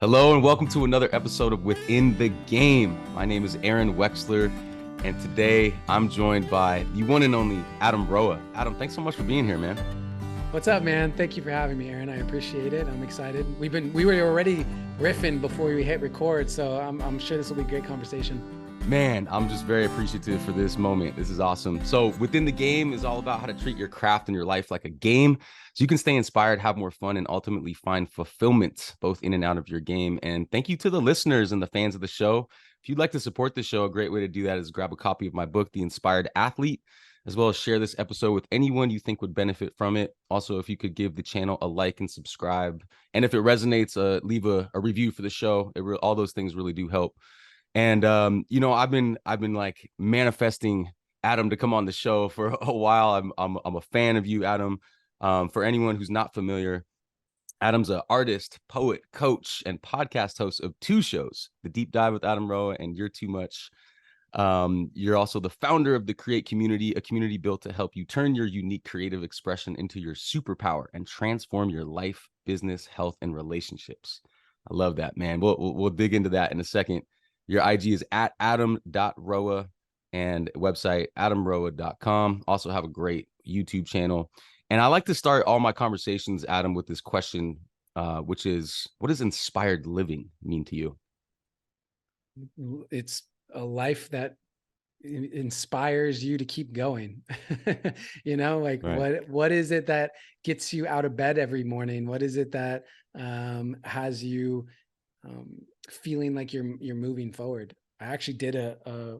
Hello and welcome to another episode of Within the Game. My name is Aaron Wexler, and today I'm joined by the one and only Adam Roa. Adam, thanks so much for being here, man. What's up, man? Thank you for having me, Aaron. I appreciate it. I'm excited. We were already riffing before we hit record, so I'm sure this will be a great conversation. Man, I'm just very appreciative for this moment. This is awesome. So Within the Game is all about how to treat your craft and your life like a game so you can stay inspired, have more fun, and ultimately find fulfillment both in and out of your game. And thank you to the listeners and the fans of the show. If you'd like to support the show, a great way to do that is grab a copy of my book, The Inspired Athlete, as well as share this episode with anyone you think would benefit from it. Also, if you could give the channel a like and subscribe. And if it resonates, leave a review for the show. All those things really do help. And I've been like manifesting Adam to come on the show for a while. I'm a fan of you, Adam. For anyone who's not familiar, Adam's an artist, poet, coach, and podcast host of two shows: The Deep Dive with Adam Roa and You're Too Much. You're also the founder of the Create Community, a community built to help you turn your unique creative expression into your superpower and transform your life, business, health, and relationships. I love that, man. We'll dig into that in a second. Your IG is at adam.roa and website adamroa.com. Also have a great YouTube channel. And I like to start all my conversations, Adam, with this question, which is, what does inspired living mean to you? It's a life that inspires you to keep going. Right. What is it that gets you out of bed every morning? What is it that has you feeling like you're moving forward? I actually did a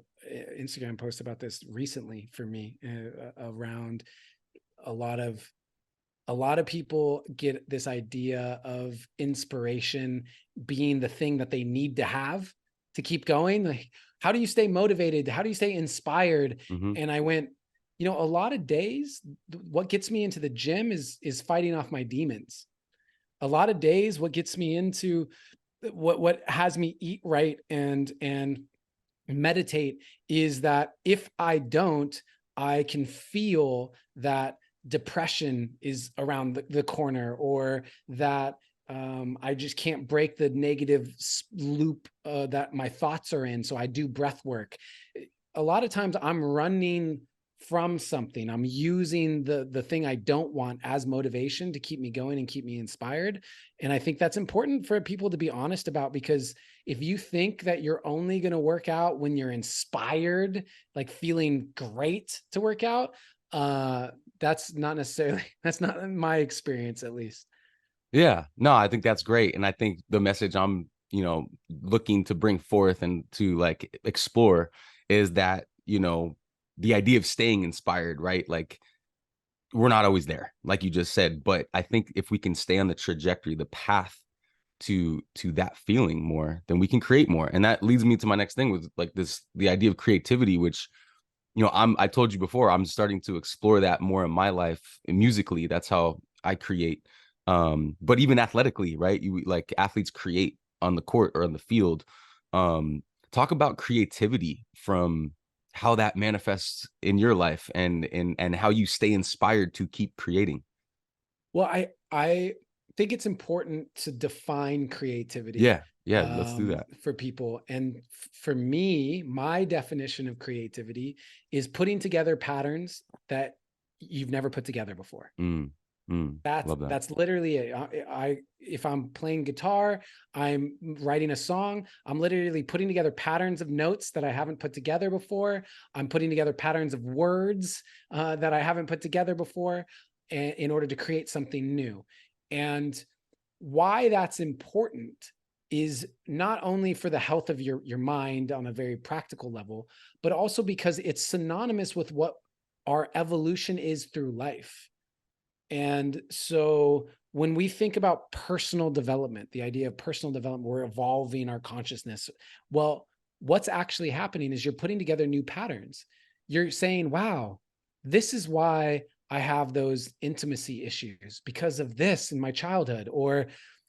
Instagram post about this recently for me around a lot of people get this idea of inspiration being the thing that they need to have to keep going. Like, how do you stay motivated? How do you stay inspired? Mm-hmm. And I went, a lot of days, what gets me into the gym is fighting off my demons. A lot of days, what gets me into what has me eat right and meditate is that if I don't, I can feel that depression is around the corner, or that I just can't break the negative loop that my thoughts are in. So I do breath work. A lot of times I'm running from something. I'm using the thing I don't want as motivation to keep me going and keep me inspired. And I think that's important for people to be honest about, because if you think that you're only going to work out when you're inspired, like feeling great to work out, that's not my experience, at least. Yeah, no, I think that's great. And I think the message I'm, looking to bring forth and to like explore is that, the idea of staying inspired, right? Like we're not always there, like you just said, but I think if we can stay on the trajectory, the path to that feeling more, then we can create more. And that leads me to my next thing with like the idea of creativity, which I told you before, I'm starting to explore that more in my life. And musically, that's how I create. But even athletically, right? You like athletes create on the court or on the field. Talk about creativity from how that manifests in your life and how you stay inspired to keep creating. Well, I think it's important to define creativity Yeah, let's do that. for people. And for me, my definition of creativity is putting together patterns that you've never put together before. Mm, That's love that. that's literally it. If I'm playing guitar, I'm writing a song, I'm literally putting together patterns of notes that I haven't put together before. I'm putting together patterns of words that I haven't put together before, in order to create something new. And why that's important is not only for the health of your mind on a very practical level, but also because it's synonymous with what our evolution is through life. And so when we think about personal development, the idea of personal development, we're evolving our consciousness. Well, what's actually happening is you're putting together new patterns. You're saying, wow, this is why I have those intimacy issues because of this in my childhood. Or,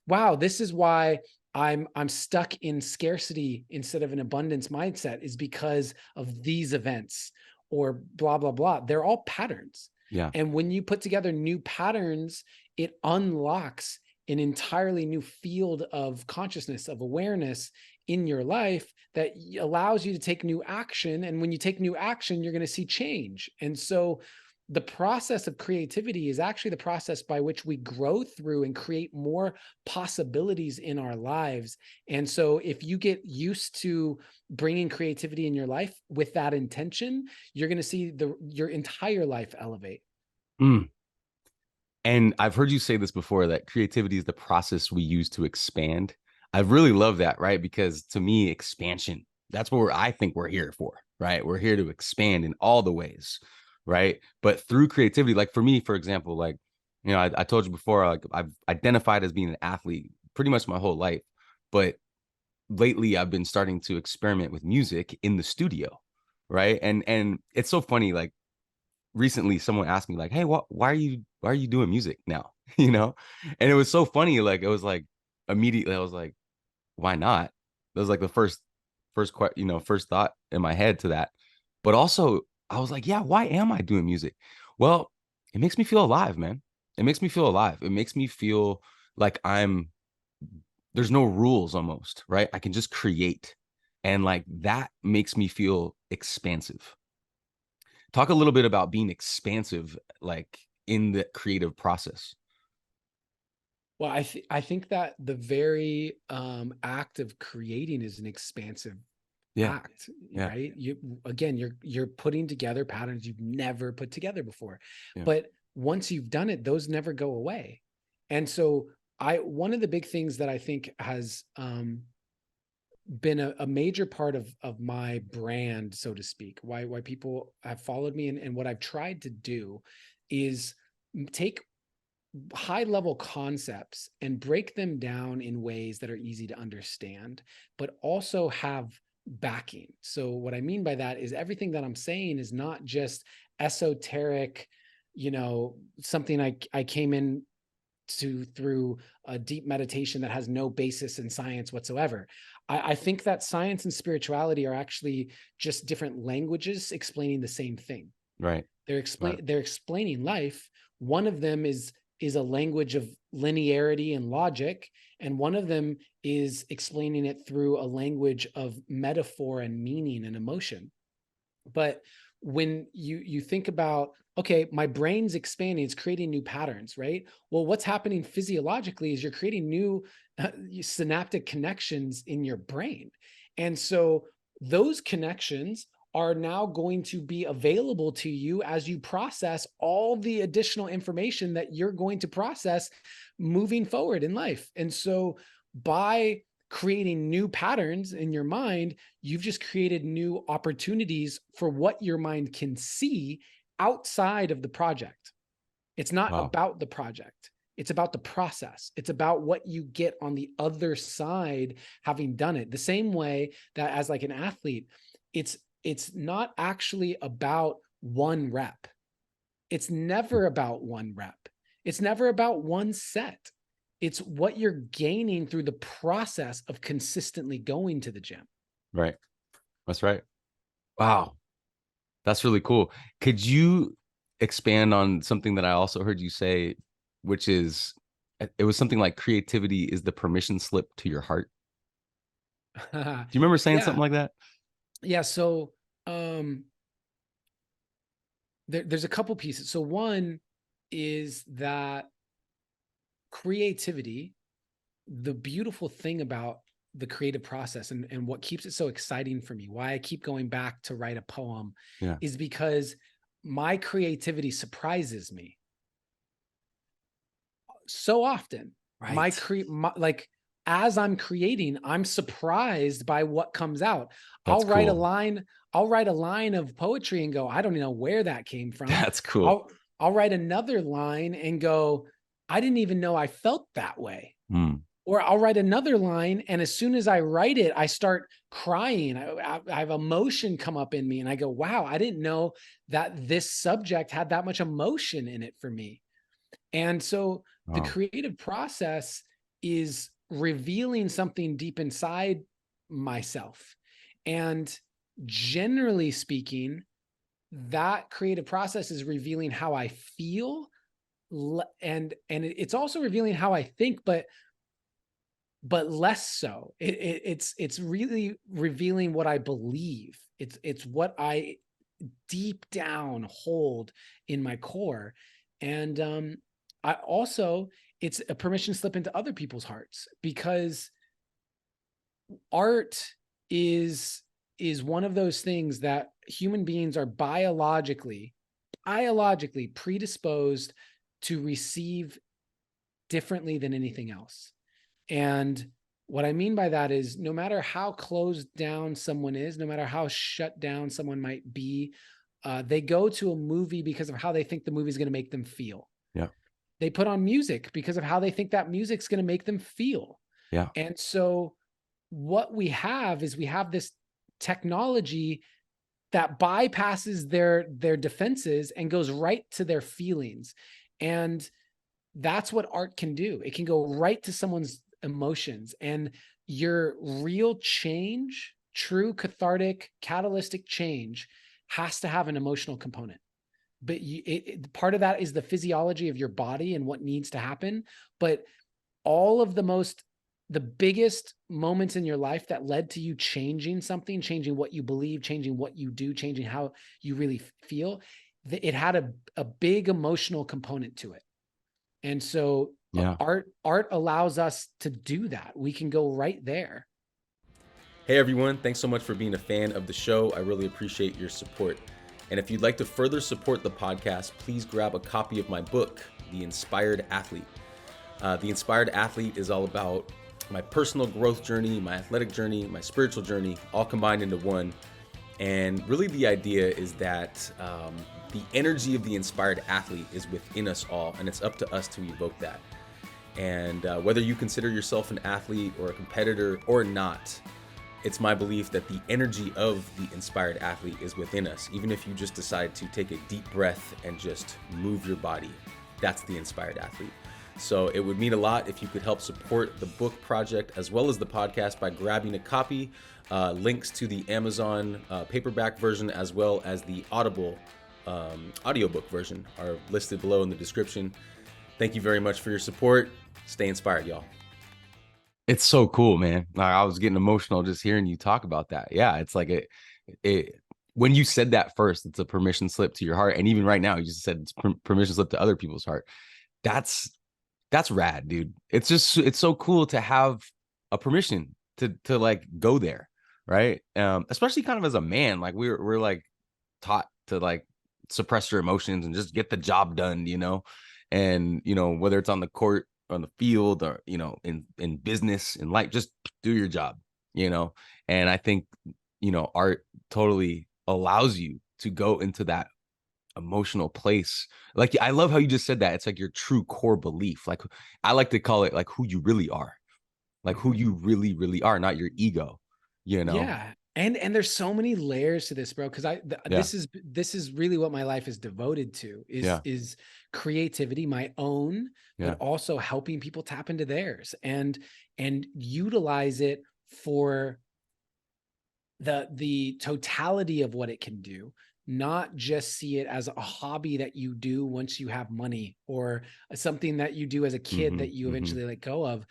wow, this is why I'm stuck in scarcity instead of an abundance mindset, is because of these events, or blah, blah, blah. They're all patterns. Yeah. And when you put together new patterns, it unlocks an entirely new field of consciousness, of awareness in your life that allows you to take new action. And when you take new action, you're going to see change. And so the process of creativity is actually the process by which we grow through and create more possibilities in our lives. And so if you get used to bringing creativity in your life with that intention, you're going to see your entire life elevate. Mm. And I've heard you say this before, that creativity is the process we use to expand. I really love that, right? Because to me, expansion, that's what I think we're here for, right? We're here to expand in all the ways, right? But through creativity, like for me, for example, like, I told you before, like I've identified as being an athlete pretty much my whole life. But lately I've been starting to experiment with music in the studio, right? And it's so funny, like recently someone asked me like, hey, why are you doing music now? And it was so funny, like it was like immediately I was like, why not? That was like the first thought in my head to that. But also I was like, yeah, why am I doing music? Well, it makes me feel alive, man. It makes me feel alive. It makes me feel like there's no rules almost, right? I can just create, and like that makes me feel expansive. Talk a little bit about being expansive, like in the creative process. Well, I think that the very act of creating is an expansive Yeah. act, Yeah. right? You're putting together patterns you've never put together before. Yeah. But once you've done it, those never go away. And so I one of the big things that I think has been a major part of my brand, so to speak, why people have followed me, and what I've tried to do is take high level concepts and break them down in ways that are easy to understand, but also have backing. So what I mean by that is everything that I'm saying is not just esoteric, something I came in to through a deep meditation that has no basis in science whatsoever. I think that science and spirituality are actually just different languages explaining the same thing. Right. Right. They're explaining life. One of them is a language of linearity and logic, and one of them is explaining it through a language of metaphor and meaning and emotion. But when you think about, okay, my brain's expanding, it's creating new patterns, right? Well, what's happening physiologically is you're creating new synaptic connections in your brain. And so those connections are now going to be available to you as you process all the additional information that you're going to process moving forward in life. And so by creating new patterns in your mind, you've just created new opportunities for what your mind can see outside of the project. It's not Wow. about the project. It's about the process. It's about what you get on the other side having done it. The same way that as like an athlete, it's not actually about one rep. It's never about one rep. It's never about one set. It's what you're gaining through the process of consistently going to the gym. Right. That's right. Wow. That's really cool. Could you expand on something that I also heard you say, which is it was something like creativity is the permission slip to your heart? Do you remember saying Yeah. something like that? Yeah. So there's a couple pieces. So one is that creativity, the beautiful thing about the creative process and what keeps it so exciting for me, why I keep going back to write a poem, Yeah. is because my creativity surprises me so often. Right. Like as I'm creating, I'm surprised by what comes out. That's I'll write a cool. line, I'll write a line of poetry and go, I don't even know where that came from. That's cool. I'll write another line and go, I didn't even know I felt that way. Mm. Or I'll write another line, and as soon as I write it, I start crying. I have emotion come up in me, and I go, wow, I didn't know that this subject had that much emotion in it for me. And so the Wow. creative process is revealing something deep inside myself. And generally speaking, that creative process is revealing how I feel it's also revealing how I think, but less so. It's really revealing what I believe. It's what I deep down hold in my core. And I also, it's a permission slip into other people's hearts, because art is one of those things that human beings are biologically predisposed to receive differently than anything else. And what I mean by that is, no matter how closed down someone is, no matter how shut down someone might be, they go to a movie because of how they think the movie is going to make them feel. Yeah. They put on music because of how they think that music's going to make them feel. Yeah. And so what we have is, we have this technology that bypasses their defenses and goes right to their feelings. And that's what art can do. It can go right to someone's emotions, and your real change, true cathartic, catalytic change, has to have an emotional component. But part of that is the physiology of your body and what needs to happen. But all of the biggest moments in your life that led to you changing something, changing what you believe, changing what you do, changing how you really feel, it had a big emotional component to it. And so Yeah. art allows us to do that. We can go right there. Hey everyone, thanks so much for being a fan of the show. I really appreciate your support. And if you'd like to further support the podcast, please grab a copy of my book, The Inspired Athlete. The Inspired Athlete is all about my personal growth journey, my athletic journey, my spiritual journey, all combined into one. And really the idea is that the energy of the inspired athlete is within us all, and it's up to us to evoke that. And whether you consider yourself an athlete or a competitor or not, it's my belief that the energy of the inspired athlete is within us. Even if you just decide to take a deep breath and just move your body, that's the inspired athlete. So it would mean a lot if you could help support the book project as well as the podcast by grabbing a copy. Links to the Amazon paperback version as well as the Audible audiobook version are listed below in the description. Thank you very much for your support. Stay inspired, y'all. It's so cool, man. Like, I was getting emotional just hearing you talk about that. Yeah, it's like it when you said that first, it's a permission slip to your heart. And even right now, you just said it's permission slip to other people's heart. That's rad, dude. It's so cool to have a permission to like go there, right? Especially kind of as a man, like we're like taught to like suppress your emotions and just get the job done, you know? And, you know, whether it's on the court, on the field, or, you know, in business, in life, just do your job, you know? And I think, you know, art totally allows you to go into that emotional place. Like, I love how you just said that. It's like your true core belief. Like, I like to call it like who you really are, like who you really, really are, not your ego, you know? Yeah. And there's so many layers to this, bro. Cause Yeah. this is really what my life is devoted to, Yeah. is creativity, my own, Yeah. but also helping people tap into theirs and utilize it for the totality of what it can do, not just see it as a hobby that you do once you have money, or something that you do as a kid that you eventually let go of.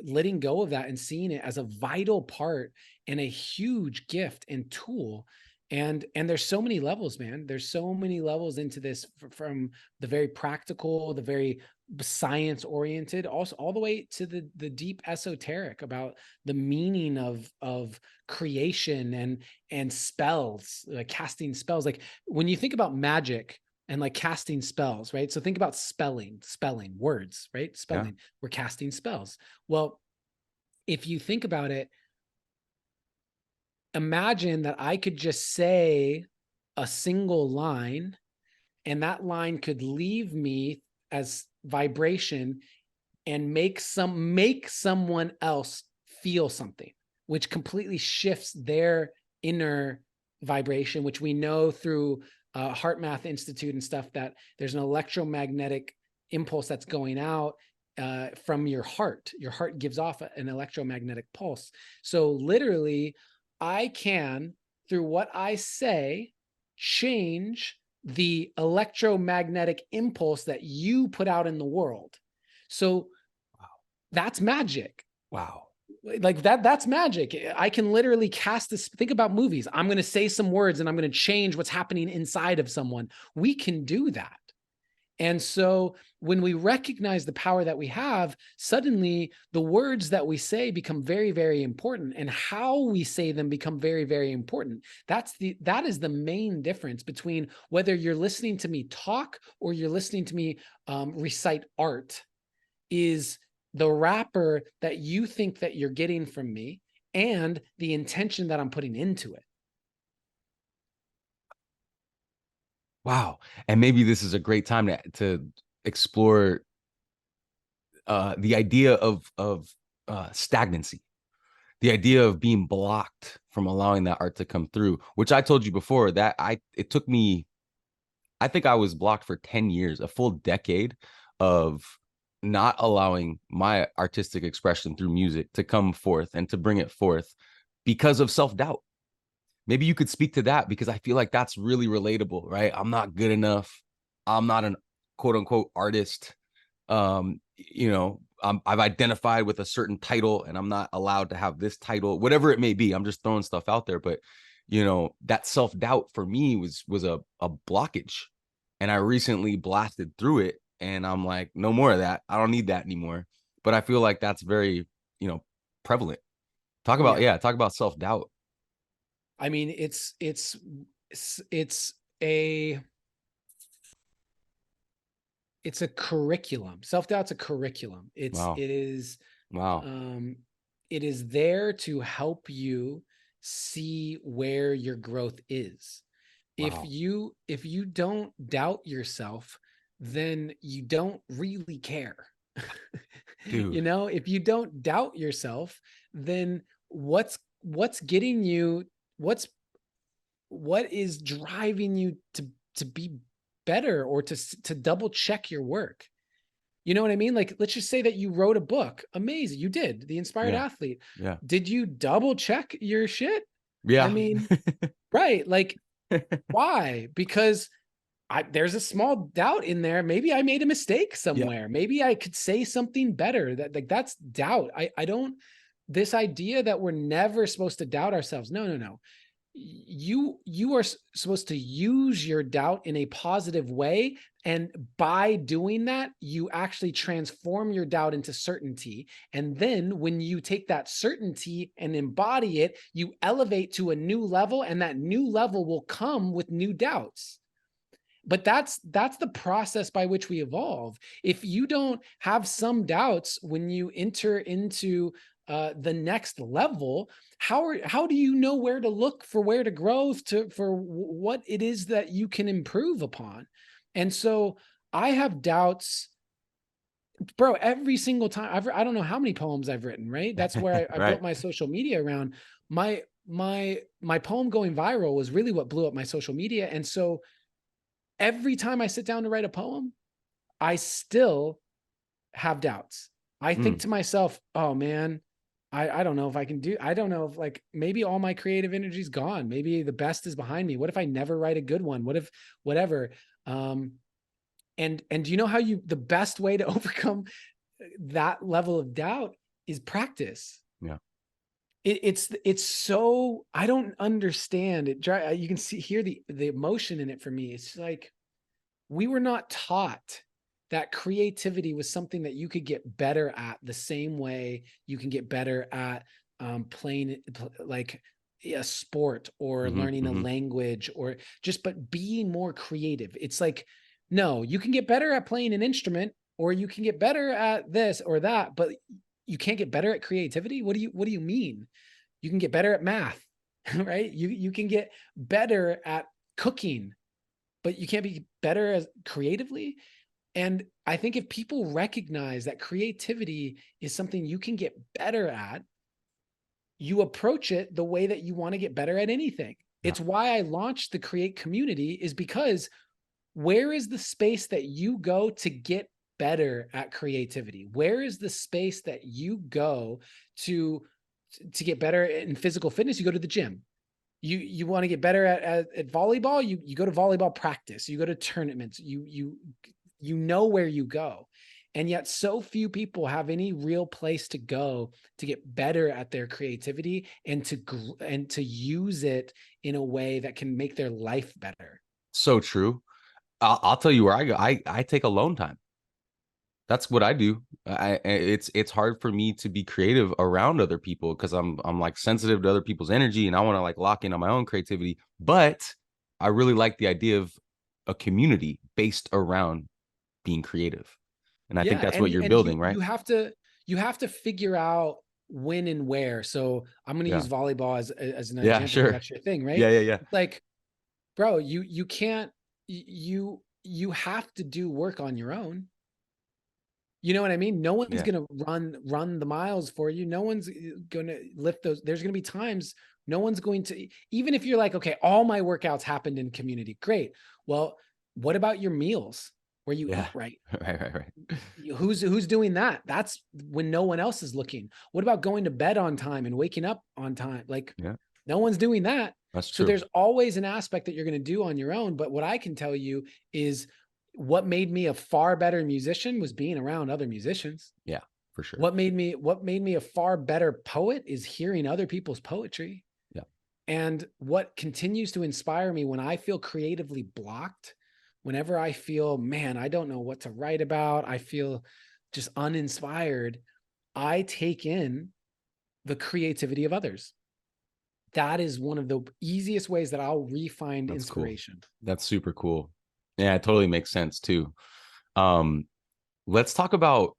Letting go of that and seeing it as a vital part and a huge gift and tool. And there's so many levels, man. There's so many levels into this, from the very practical, the very science oriented, also all the way to the deep esoteric about the meaning of creation and spells, like casting spells. Like when you think about magic and like casting spells, right? So think about spelling words, right? Spelling, we're casting spells. Well, if you think about it, imagine that I could just say a single line, and that line could leave me as vibration and make someone else feel something, which completely shifts their inner vibration, which we know through Heart Math Institute and stuff, that there's an electromagnetic impulse that's going out from your heart. Your heart gives off an electromagnetic pulse. So literally, I can, through what I say, change the electromagnetic impulse that you put out in the world. So that's magic. Wow. Like that's magic. I can literally cast this. Think about movies. I'm going to say some words and I'm going to change what's happening inside of someone. We can do that. And so when we recognize the power that we have, suddenly the words that we say become very, very important, and how we say them become very, very important. That is the main difference between whether you're listening to me talk or you're listening to me recite art, is the wrapper that you think that you're getting from me and the intention that I'm putting into it. Wow. And maybe this is a great time to explore the idea of stagnancy, the idea of being blocked from allowing that art to come through, which I told you before that it took me, I think I was blocked for 10 years, a full decade of not allowing my artistic expression through music to come forth and to bring it forth because of self-doubt. Maybe you could speak to that, because I feel like that's really relatable, right? I'm not good enough. I'm not an quote unquote artist. I've identified with a certain title and I'm not allowed to have this title, whatever it may be. I'm just throwing stuff out there. But, that self-doubt for me was a blockage. And I recently blasted through it and I'm like, no more of that. I don't need that anymore. But I feel like that's very, prevalent. Talk about self-doubt. I mean, a it's a curriculum. Self-doubt's a curriculum. Wow. Wow. It is there to help you see where your growth is. Wow. If you don't doubt yourself, then you don't really care. Dude. If you don't doubt yourself, then what's getting you, what is driving you to be better, or to double check your work? You know what I mean? Like, let's just say that you wrote a book. Amazing. You did. The Inspired Yeah. Athlete. Yeah. Did you double check your shit? I Yeah. mean, right. Like, why? Because there's a small doubt in there. Maybe I made a mistake Yeah. somewhere. Maybe I could say something better. That's doubt. I don't, this idea that we're never supposed to doubt ourselves. No, no, no. You are supposed to use your doubt in a positive way, and by doing that you actually transform your doubt into certainty, and then when you take that certainty and embody it, you elevate to a new level, and that new level will come with new doubts. But that's the process by which we evolve. If you don't have some doubts when you enter into the next level, how do you know where to look for, where to grow, for what it is that you can improve upon? And so I have doubts, bro, every single time. I don't know how many poems I've written, right? That's where I Right. built my social media around. My poem going viral was really what blew up my social media. And so every time I sit down to write a poem, I still have doubts. I think Mm. to myself, oh man, I don't know if I can do, I don't know if, like, maybe all my creative energy is gone. Maybe the best is behind me. What if I never write a good one? What if, whatever. And you know how the best way to overcome that level of doubt is practice. Yeah. It's so, I don't understand it. You can hear the emotion in it for me. It's like, we were not taught that creativity was something that you could get better at the same way you can get better at playing like a sport, or Mm-hmm, learning a mm-hmm. language, or just, but being more creative. It's like, no, you can get better at playing an instrument, or you can get better at this or that, but you can't get better at creativity. What do you mean? You can get better at math, right? You can get better at cooking, but you can't be better as creatively. And I think if people recognize that creativity is something you can get better at, you approach it the way that you want to get better at anything. Yeah. It's why I launched the Create community, is because where is the space that you go to get better at creativity? Where is the space that you go to get better in physical fitness? You go to the gym. You want to get better at volleyball, you go to volleyball practice, you go to tournaments, you know where you go. And yet so few people have any real place to go to get better at their creativity and to use it in a way that can make their life better. So true. I'll tell you where I go. I take alone time. That's what I do. It's hard for me to be creative around other people because I'm like sensitive to other people's energy and I want to like lock in on my own creativity. But I really like the idea of a community based around being creative. And I think Yeah, that's what you're and building, right? you have to figure out when and where. So I'm going to Yeah. use volleyball as an Yeah, example because sure. that's your thing, right? Yeah, yeah, yeah. It's like, bro, you can't you have to do work on your own. You know what I mean? No one's Yeah. going to run the miles for you. No one's going to lift those. There's going to be times no one's going to, even if you're like, okay, all my workouts happened in community. Great. Well, what about your meals where you Yeah. eat right? Right. Who's doing that? That's when no one else is looking. What about going to bed on time and waking up on time? Like Yeah, no one's doing that. that's So true. there's always an aspect that you're going to do on your own. But what I can tell you is what made me a far better musician was being around other musicians. Yeah, for sure. What made me a far better poet is hearing other people's poetry. Yeah. And what continues to inspire me when I feel creatively blocked, whenever I feel, man, I don't know what to write about, I feel just uninspired, I take in the creativity of others. That is one of the easiest ways that I'll re-find That's cool. inspiration. That's super cool. Yeah, it totally makes sense too. Um, let's talk about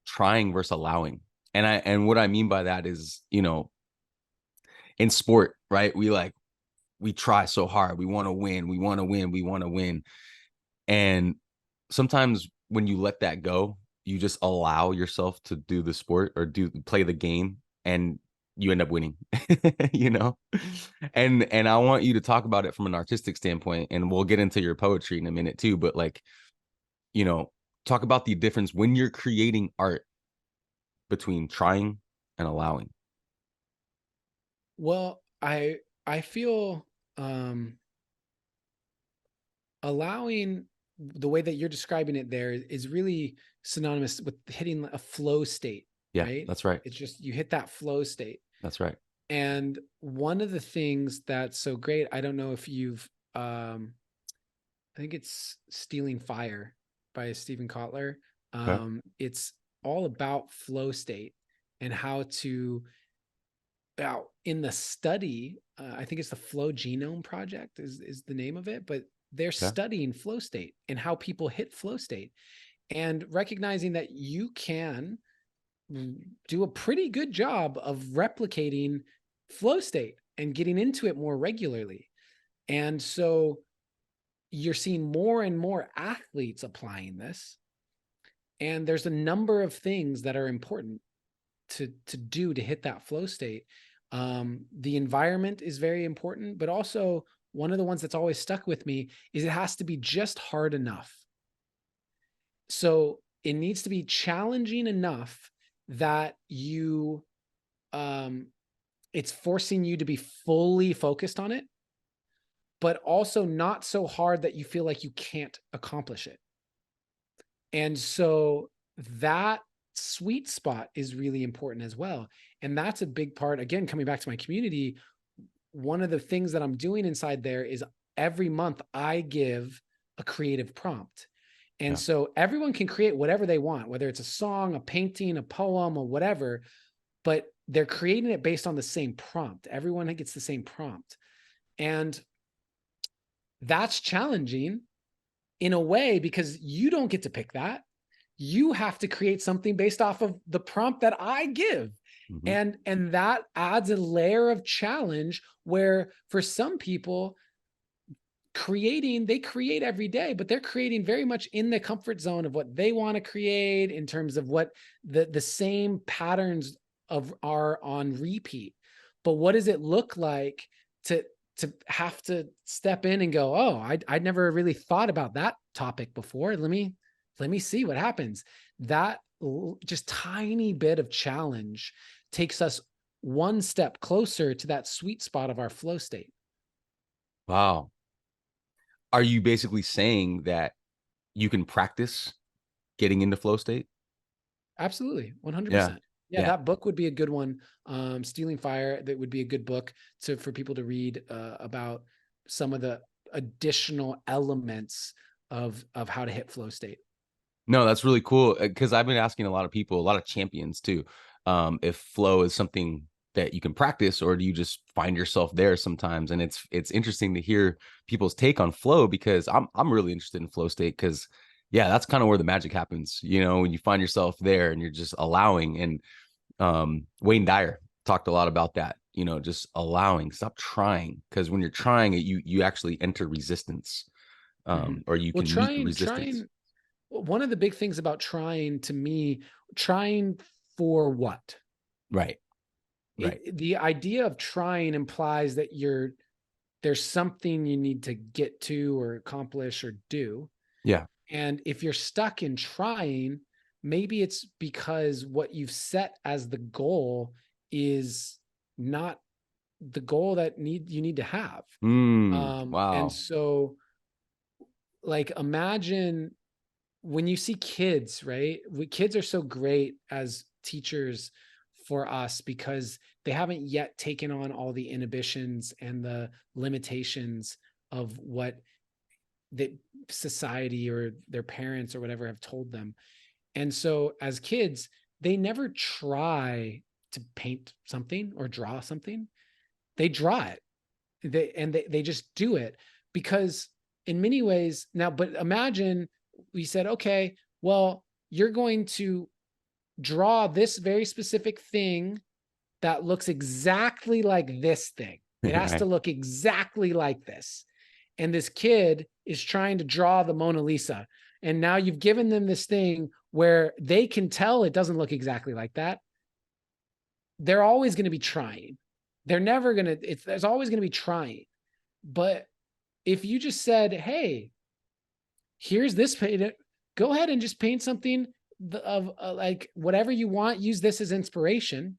trying versus allowing. And what I mean by that is, in sport, right? We try so hard. We want to win. We want to win. We want to win. And sometimes when you let that go, you just allow yourself to do the sport or play the game and you end up winning, you know? And I want you to talk about it from an artistic standpoint, and we'll get into your poetry in a minute too, but like, you know, talk about the difference when you're creating art between trying and allowing. Well, I feel allowing, the way that you're describing it there is really synonymous with hitting a flow state, Yeah, right? that's right. It's just you hit that flow state. That's right. And one of the things that's so great, I don't know if you've I think it's Stealing Fire by Stephen Kotler. Okay. It's all about flow state and how to in the study, I think it's the Flow Genome Project is the name of it, but they're Okay. studying flow state and how people hit flow state and recognizing that you can do a pretty good job of replicating flow state and getting into it more regularly. And so you're seeing more and more athletes applying this. And there's a number of things that are important to do to hit that flow state. The environment is very important, but also one of the ones that's always stuck with me is it has to be just hard enough. So it needs to be challenging enough that it's forcing you to be fully focused on it, but also not so hard that you feel like you can't accomplish it. And so that sweet spot is really important as well. And that's a big part, again, coming back to my community. One of the things that I'm doing inside there is every month I give a creative prompt. And so everyone can create whatever they want, whether it's a song, a painting, a poem, or whatever, but they're creating it based on the same prompt. Everyone gets the same prompt. And that's challenging in a way because you don't get to pick that. You have to create something based off of the prompt that I give. Mm-hmm. And that adds a layer of challenge where for some people they create every day, but they're creating very much in the comfort zone of what they want to create in terms of what the same patterns are on repeat. But what does it look like to have to step in and go, oh, I'd never really thought about that topic before. Let me see what happens. That just tiny bit of challenge takes us one step closer to that sweet spot of our flow state. Wow. Are you basically saying that you can practice getting into flow state? Absolutely. Yeah. 100%. Yeah, Yeah. that book would be a good one. Stealing Fire, that would be a good book for people to read about some of the additional elements of how to hit flow state. No, that's really cool because I've been asking a lot of people, a lot of champions too, if flow is something that you can practice or do you just find yourself there sometimes? And it's interesting to hear people's take on flow because I'm really interested in flow state because yeah, that's kind of where the magic happens, you know, when you find yourself there and you're just allowing. And Wayne Dyer talked a lot about that, you know, just allowing, stop trying, because when you're trying it, you actually enter resistance, or you Well, can meet the resistance. one of the big things about trying, to me, trying for what? Right. Right. The idea of trying implies that there's something you need to get to or accomplish or do. Yeah. And if you're stuck in trying, maybe it's because what you've set as the goal is not the goal that you need to have. And Wow. so, like, imagine when you see kids, right? Kids are so great as teachers for us because they haven't yet taken on all the inhibitions and the limitations of what the society or their parents or whatever have told them. And so as kids, they never try to paint something or draw something. They draw it. They just do it because in many ways now, but imagine we said, okay, well, you're going to draw this very specific thing that looks exactly like this thing. It has to Right. look exactly like this. And this kid is trying to draw the Mona Lisa. And now you've given them this thing where they can tell it doesn't look exactly like that. They're always going to be trying. They're never going to, there's always going to be trying. But if you just said, hey, here's this paint, go ahead and just paint something of like whatever you want, use this as inspiration,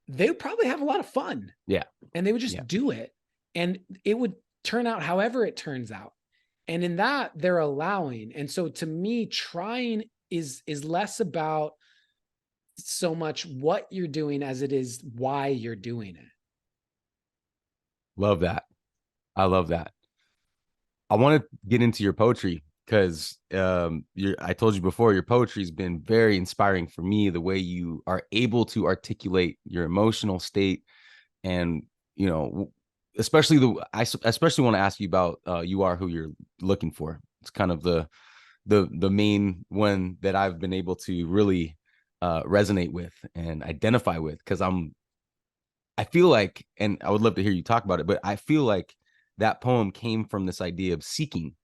they would probably have a lot of fun. Yeah. And they would Yeah. just do it. And it would turn out however it turns out. And in that, they're allowing. And so to me, trying is less about so much what you're doing as it is why you're doing it. Love that. I love that. I want to get into your poetry because I told you before, your poetry has been very inspiring for me, the way you are able to articulate your emotional state. And, you know, I especially want to ask you about You Are Who You're Looking For. It's kind of the main one that I've been able to really resonate with and identify with because I feel like, and I would love to hear you talk about it, but I feel like that poem came from this idea of seeking.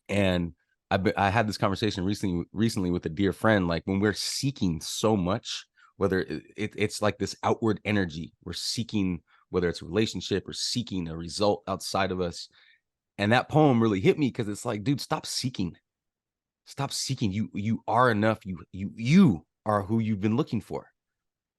And I had this conversation recently with a dear friend. Like when we're seeking so much, whether it's like this outward energy, we're seeking, whether it's a relationship or seeking a result outside of us. And that poem really hit me because it's like, dude, stop seeking. Stop seeking. You are enough. You are who you've been looking for,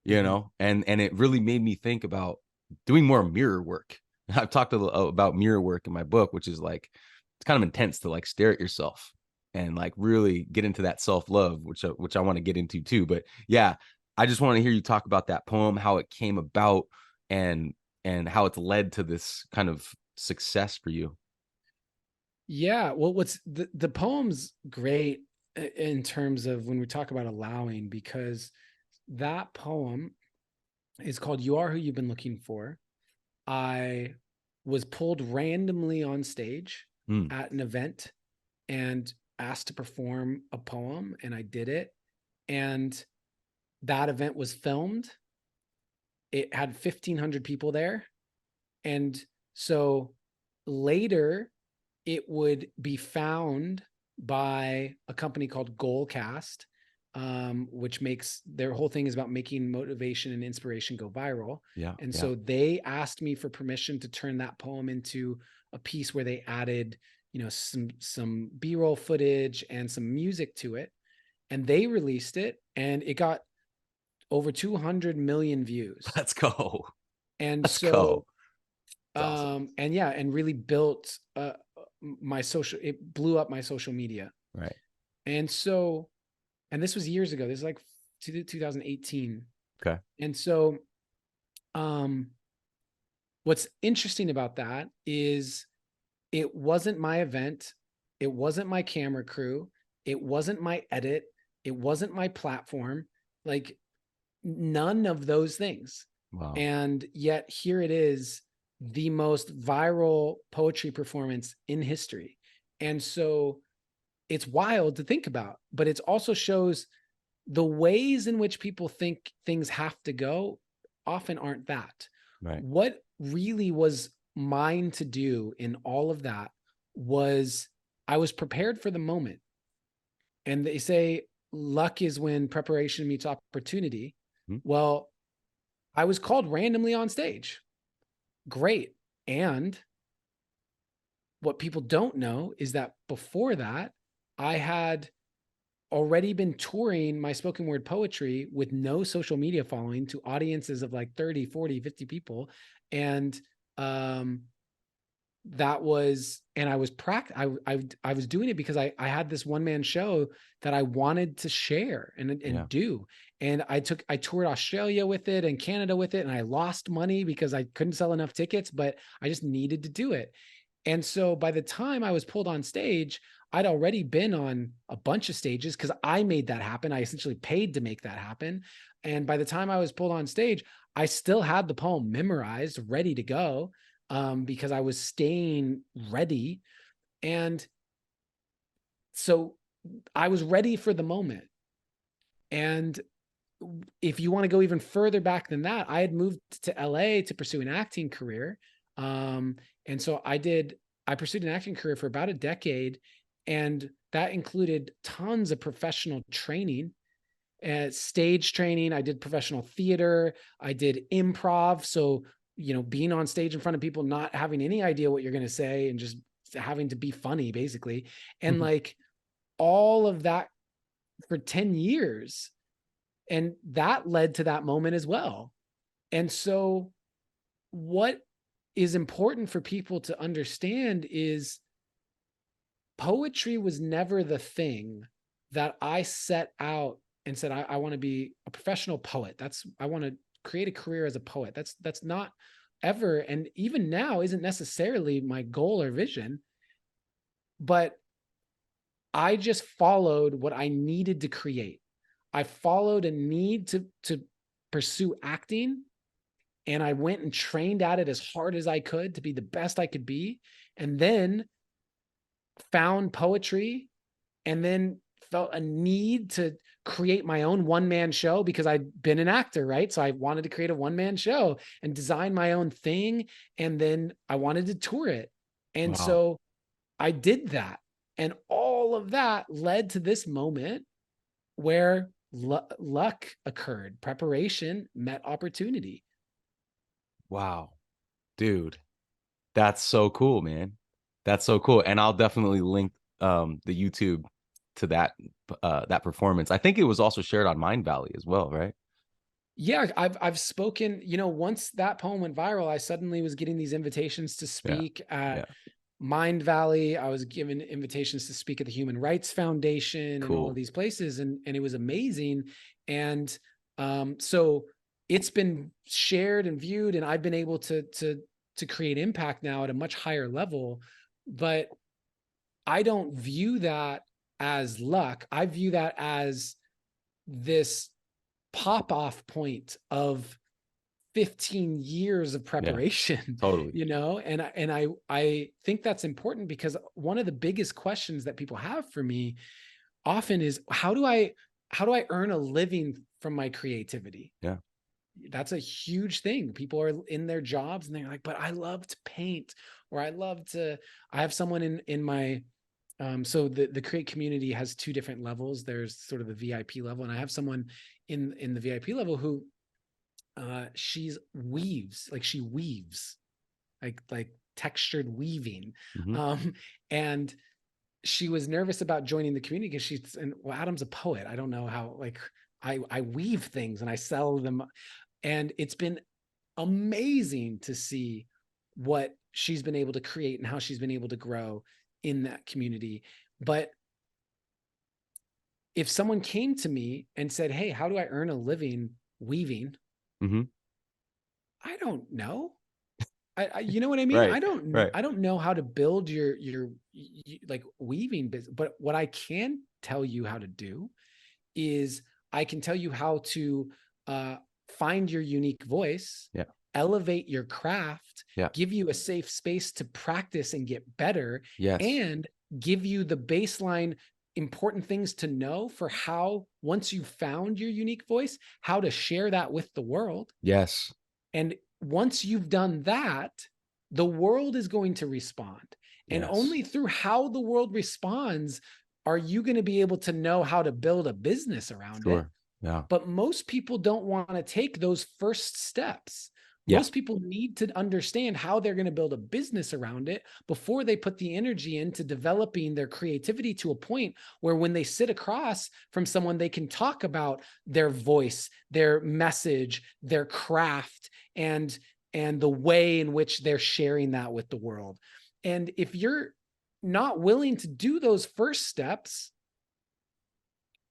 you Mm-hmm. know. And it really made me think about doing more mirror work. I've talked about mirror work in my book, which is like it's kind of intense to like stare at yourself and like really get into that self-love, which I want to get into too. But yeah, I just want to hear you talk about that poem, how it came about, and how it's led to this kind of success for you. Yeah. Well, what's the poem's great in terms of when we talk about allowing, because that poem is called You Are Who You've Been Looking For. I was pulled randomly on stage Mm, at an event and asked to perform a poem, and I did it. And that event was filmed. It had 1,500 people there. And so later, it would be found by a company called Goalcast, which makes their whole thing is about making motivation and inspiration go viral. yeah, And yeah. so they asked me for permission to turn that poem into a piece where they added, some B-roll footage and some music to it. And they released it, and it got over 200 million views. Let's go. And Let's go. so, It's awesome. and yeah, and really built it blew up my social media. Right. And so, and this was years ago. This is like 2018. Okay. And so, um, what's interesting about that is it wasn't my event. It wasn't my camera crew. It wasn't my edit. It wasn't my platform. Like none of those things. Wow. And yet here it is, the most viral poetry performance in history. And so it's wild to think about, but it also shows the ways in which people think things have to go often aren't that. Right. What really was mine to do in all of that was I was prepared for the moment. And they say luck is when preparation meets opportunity. Mhm. Well, I was called randomly on stage. Great. And what people don't know is that before that, I had already been touring my spoken word poetry with no social media following to audiences of like 30, 40, 50 people. And that was, and I was I was doing it because I had this one-man show that I wanted to share Yeah. and do. And I toured Australia with it and Canada with it. And I lost money because I couldn't sell enough tickets, but I just needed to do it. And so by the time I was pulled on stage, I'd already been on a bunch of stages because I made that happen. I essentially paid to make that happen. And by the time I was pulled on stage, I still had the poem memorized, ready to go, because I was staying ready. And so I was ready for the moment. And if you want to go even further back than that, I had moved to LA to pursue an acting career. And so I pursued an acting career for about a decade. And that included tons of professional training, stage training. I did professional theater. I did improv. So, being on stage in front of people, not having any idea what you're going to say and just having to be funny, basically. And like all of that for 10 years. And that led to that moment as well. And so what is important for people to understand is poetry was never the thing that I set out and said, I want to be a professional poet. I want to create a career as a poet. That's not ever, and even now isn't necessarily my goal or vision, but I just followed what I needed to create. I followed a need to pursue acting, and I went and trained at it as hard as I could to be the best I could be, and then found poetry, and then felt a need to create my own one-man show because I'd been an actor, right? So I wanted to create a one-man show and design my own thing, and then I wanted to tour it. And Wow. so I did that. And all of that led to this moment where luck occurred. Preparation met opportunity. Wow. Dude, that's so cool, man. That's so cool. And I'll definitely link the YouTube to that performance. I think it was also shared on Mind Valley as well, right? Yeah, I've spoken, once that poem went viral, I suddenly was getting these invitations to Yeah. speak at Yeah. Mind Valley. I was given invitations to speak at the Human Rights Foundation and all of Cool. these places. And it was amazing. And so it's been shared and viewed, and I've been able to create impact now at a much higher level. But I don't view that as luck. I view that as this pop off point of 15 years of Yeah. preparation, Totally. and I think that's important because one of the biggest questions that people have for me often is how do I earn a living from my creativity? Yeah. That's a huge thing. People are in their jobs and they're like, but I love to paint, or I have someone in my so the create community has two different levels. There's sort of the VIP level, and I have someone in the VIP level who she weaves like textured weaving. Hmm. And she was nervous about joining the community because Adam's a poet. I don't know how, like, I weave things and I sell them. And it's been amazing to see what she's been able to create and how she's been able to grow in that community. But if someone came to me and said, "Hey, how do I earn a living weaving?" Mm-hmm. I don't know. You know what I mean? Right. Right. I don't know how to build your like weaving business, but what I can tell you how to do is I can tell you how to uh, find your unique voice, Yeah. elevate your craft, Yeah. give you a safe space to practice and get better, Yes. and give you the baseline important things to know for how, once you've found your unique voice, how to share that with the world. Yes. And once you've done that, the world is going to respond. And Yes. only through how the world responds are you going to be able to know how to build a business around it. Sure. Yeah. But most people don't want to take those first steps. Yeah. Most people need to understand how they're going to build a business around it before they put the energy into developing their creativity to a point where when they sit across from someone, they can talk about their voice, their message, their craft, and the way in which they're sharing that with the world. And if you're not willing to do those first steps,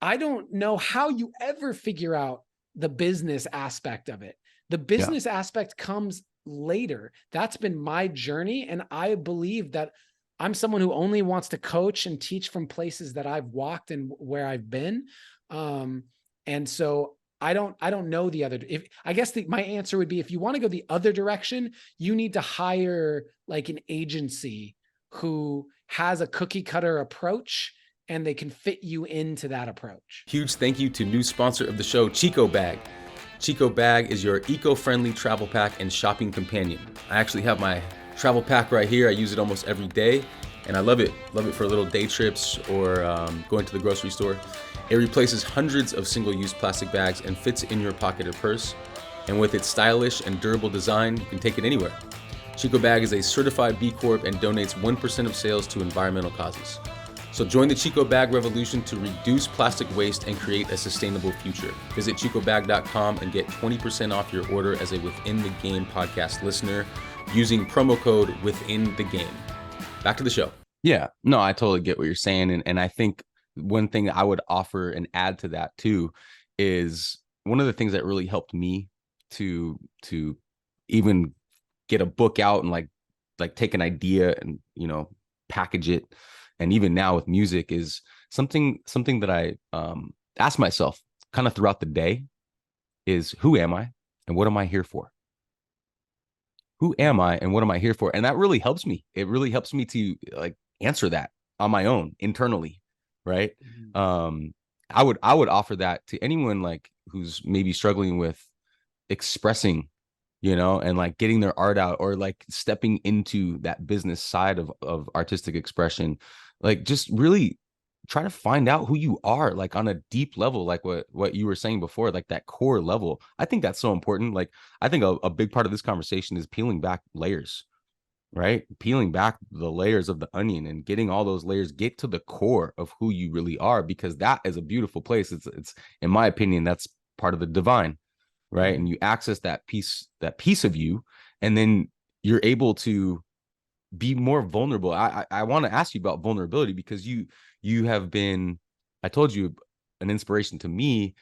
I don't know how you ever figure out the business aspect of it. The Yeah. business aspect comes later. That's been my journey. And I believe that I'm someone who only wants to coach and teach from places that I've walked and where I've been. And so I don't know the other. If I guess my answer would be, if you want to go the other direction, you need to hire like an agency who has a cookie cutter approach and they can fit you into that approach. Huge thank you to new sponsor of the show, Chico Bag. Chico Bag is your eco-friendly travel pack and shopping companion. I actually have my travel pack right here. I use it almost every day, and I love it. Love it for little day trips or going to the grocery store. It replaces hundreds of single-use plastic bags and fits in your pocket or purse. And with its stylish and durable design, you can take it anywhere. Chico Bag is a certified B Corp and donates 1% of sales to environmental causes. So join the Chico Bag revolution to reduce plastic waste and create a sustainable future. Visit chicobag.com and get 20% off your order as a Within the Game podcast listener using promo code Within the Game. Back to the show. Yeah, no, I totally get what you're saying. And I think one thing I would offer and add to that too is one of the things that really helped me to even get a book out and like take an idea and, package it. And even now with music is something that I ask myself kind of throughout the day is, who am I and what am I here for? Who am I and what am I here for? And that really helps me. It really helps me to like answer that on my own internally. Right. Mm-hmm. I would offer that to anyone like who's maybe struggling with expressing, and like getting their art out or like stepping into that business side of artistic expression. Like just really try to find out who you are, like on a deep level, like what you were saying before, like that core level. I think that's so important. Like I think a big part of this conversation is peeling back layers, right? Peeling back the layers of the onion and getting all those layers, get to the core of who you really are, because that is a beautiful place. It's in my opinion, that's part of the divine, right? Mm-hmm. And you access that piece of you, and then you're able to be more vulnerable. I want to ask you about vulnerability, because you have been, I told you, an inspiration to me,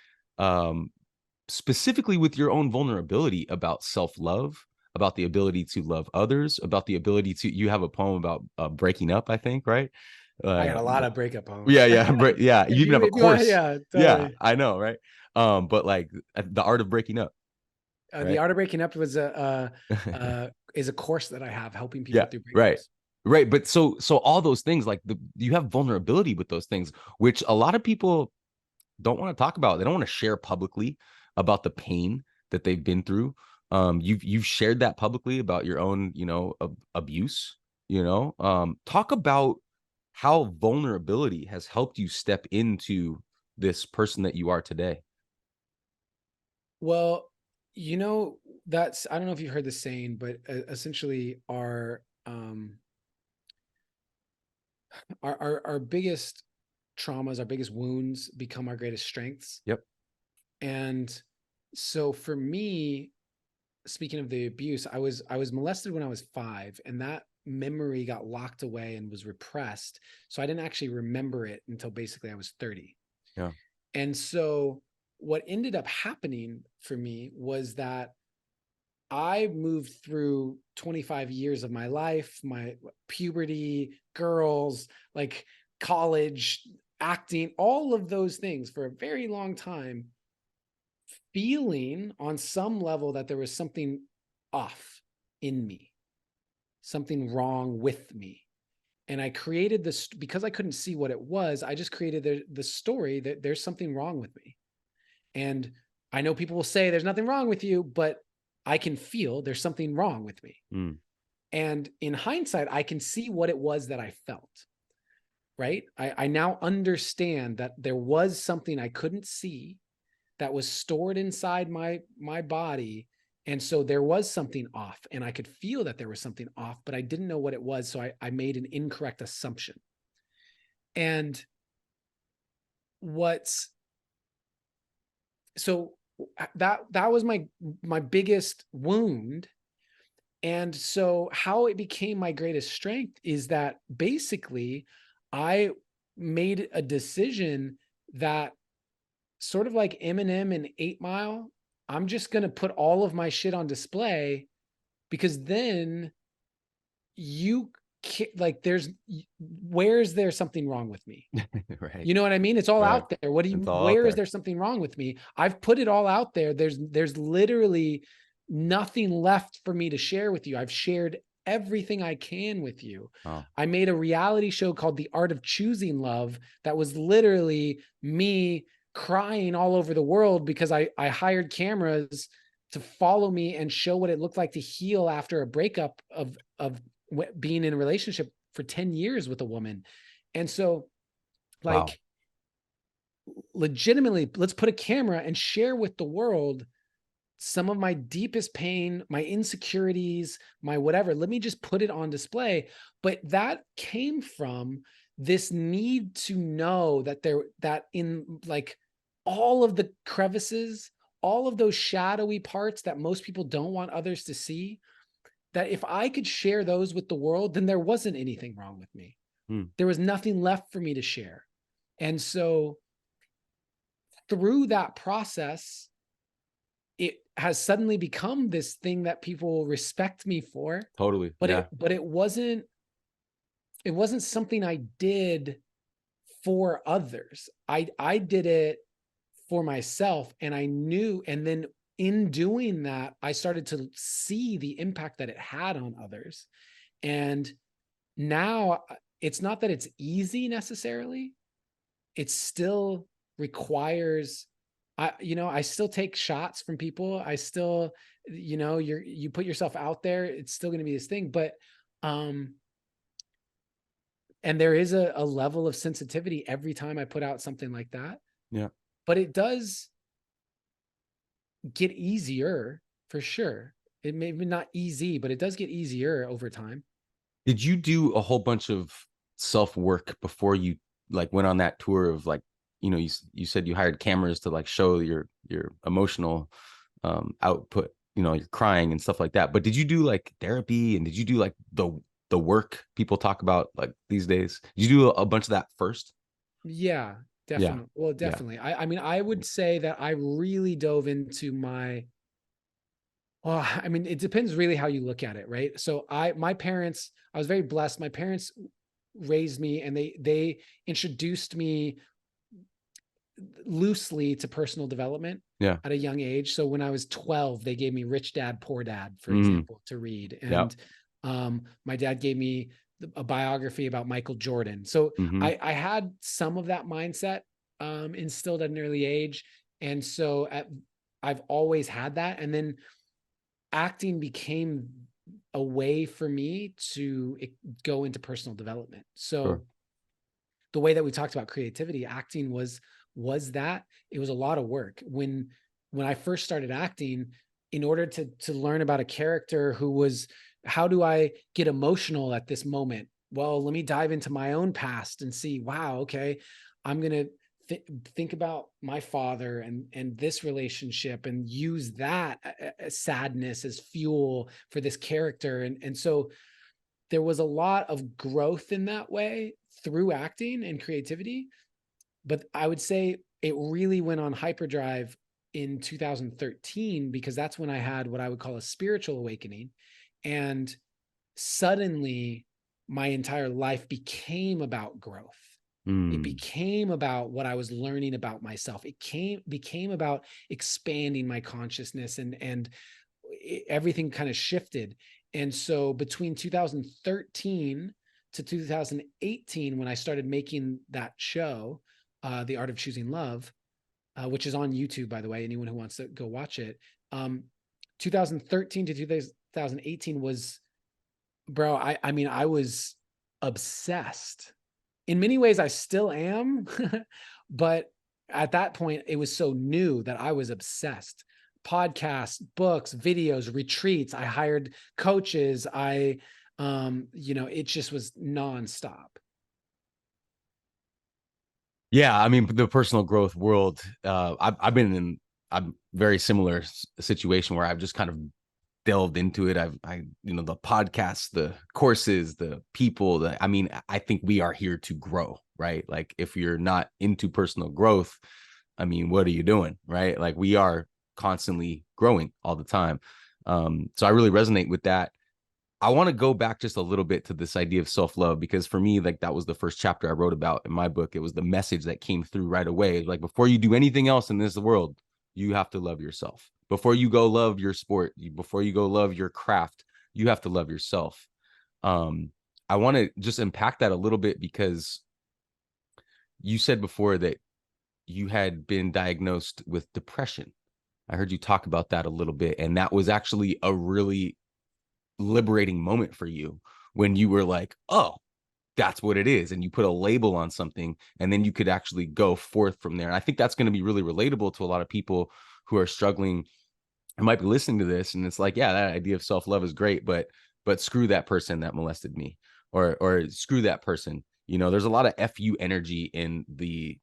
specifically with your own vulnerability about self-love, about the ability to love others, about the ability to, you have a poem about breaking up, I think, right? I got a lot of breakup Yeah, poems. yeah, yeah. You even have a If you want, course. yeah, Yeah, totally. I know, right? But like the art of breaking up, The right? art of breaking up was is a course that I have helping people Yeah, through right. breakups. Right. But so all those things, like you have vulnerability with those things, which a lot of people don't want to talk about. They don't want to share publicly about the pain that they've been through. You've shared that publicly about your own, abuse, talk about how vulnerability has helped you step into this person that you are today. Well, that's, I don't know if you've heard the saying, but essentially our biggest traumas, our biggest wounds become our greatest strengths. Yep. And so for me, speaking of the abuse, I was molested when I was 5, and that memory got locked away and was repressed. So I didn't actually remember it until basically I was 30. Yeah. And so what ended up happening for me was that I moved through 25 years of my life, my puberty, girls, like college, acting, all of those things for a very long time, feeling on some level that there was something off in me, something wrong with me. And I created this because I couldn't see what it was. I just created the story that there's something wrong with me. And I know people will say there's nothing wrong with you, but I can feel there's something wrong with me. Mm. And in hindsight, I can see what it was that I felt, right? I now understand that there was something I couldn't see that was stored inside my body. And so there was something off, and I could feel that there was something off, but I didn't know what it was. So I made an incorrect assumption. And what's so that was my biggest wound. And so how it became my greatest strength is that basically I made a decision that, sort of like Eminem in 8 Mile, I'm just going to put all of my shit on display, because then you can't, like, where's there something wrong with me? Right. You know what I mean? It's all Right. out there. It's all out Where is there. there something wrong with me? I've put it all out there. There's literally nothing left for me to share with you. I've shared everything I can with you. Wow. I made a reality show called The Art of Choosing Love that was literally me crying all over the world because I hired cameras to follow me and show what it looked like to heal after a breakup of being in a relationship for 10 years with a woman. And so, Wow. like, legitimately, let's put a camera and share with the world some of my deepest pain, my insecurities, my whatever. Let me just put it on display. But that came from this need to know that in, like, all of the crevices, all of those shadowy parts that most people don't want others to see, that if I could share those with the world, then there wasn't anything wrong with me. Mm. There was nothing left for me to share. And so through that process, it has suddenly become this thing that people respect me for. Totally. But Yeah. it wasn't something I did for others. I did it for myself, and I knew, and then in doing that, I started to see the impact that it had on others. And now it's not that it's easy necessarily. It still requires, I still take shots from people. I still, you put yourself out there, it's still going to be this thing. But, and there is a level of sensitivity every time I put out something like that. Yeah. But it does get easier for sure. It may be not easy, but it does get easier over time. Did you do a whole bunch of self work before you like went on that tour of like, you said you hired cameras to like show your emotional output, you're crying and stuff like that. But did you do like therapy, and did you do like the work people talk about like these days? Did you do a bunch of that first? Yeah, Yeah. definitely. Well, Yeah. definitely. I mean, I would say that I really dove into well, I mean, it depends really how you look at it, right? So my parents, I was very blessed. My parents raised me, and they introduced me loosely to personal development Yeah. at a young age. So when I was 12, they gave me Rich Dad, Poor Dad, for Mm. example, to read. Yeah. And my dad gave me a biography about Michael Jordan. So Mm-hmm. I had some of that mindset instilled at an early age. And so I've always had that. And then acting became a way for me to go into personal development. So Sure. the way that we talked about creativity, acting was that. It was a lot of work. When I first started acting, in order to learn about a character who was, how do I get emotional at this moment? Well, let me dive into my own past and see, wow, okay, I'm going to think about my father and this relationship, and use that sadness as fuel for this character. And so there was a lot of growth in that way through acting and creativity. But I would say it really went on hyperdrive in 2013, because that's when I had what I would call a spiritual awakening. And suddenly my entire life became about growth. It Mm. became about what I was learning about myself. Became about expanding my consciousness, and everything kind of shifted. And so between 2013 to 2018, when I started making that show, The Art of Choosing Love, which is on YouTube, by the way, anyone who wants to go watch it. 2013 to 2018 was, bro, I mean, I was obsessed. In many ways, I still am, but at that point, it was so new that I was obsessed. Podcasts, books, videos, retreats. I hired coaches. It just was nonstop. Yeah, I mean, the personal growth world, I've been in a very similar situation where I've just kind of delved into it. The podcasts, the courses, the people, I mean, I think we are here to grow, right? Like, if you're not into personal growth, I mean, what are you doing, right? Like, we are constantly growing all the time. So I really resonate with that. I want to go back just a little bit to this idea of self-love, because for me, like, that was the first chapter I wrote about in my book. It was the message that came through right away. Like, before you do anything else in this world, you have to love yourself. Before you go love your sport, before you go love your craft, you have to love yourself. I want to just unpack that a little bit, because you said before that you had been diagnosed with depression. I heard you talk about that a little bit, and that was actually a really liberating moment for you, when you were like, oh, that's what it is, and you put a label on something, and then you could actually go forth from there. And I think that's going to be really relatable to a lot of people who are struggling and might be listening to this, and it's like, yeah, that idea of self-love is great, but screw that person that molested me, or screw that person. There's a lot of fu energy in the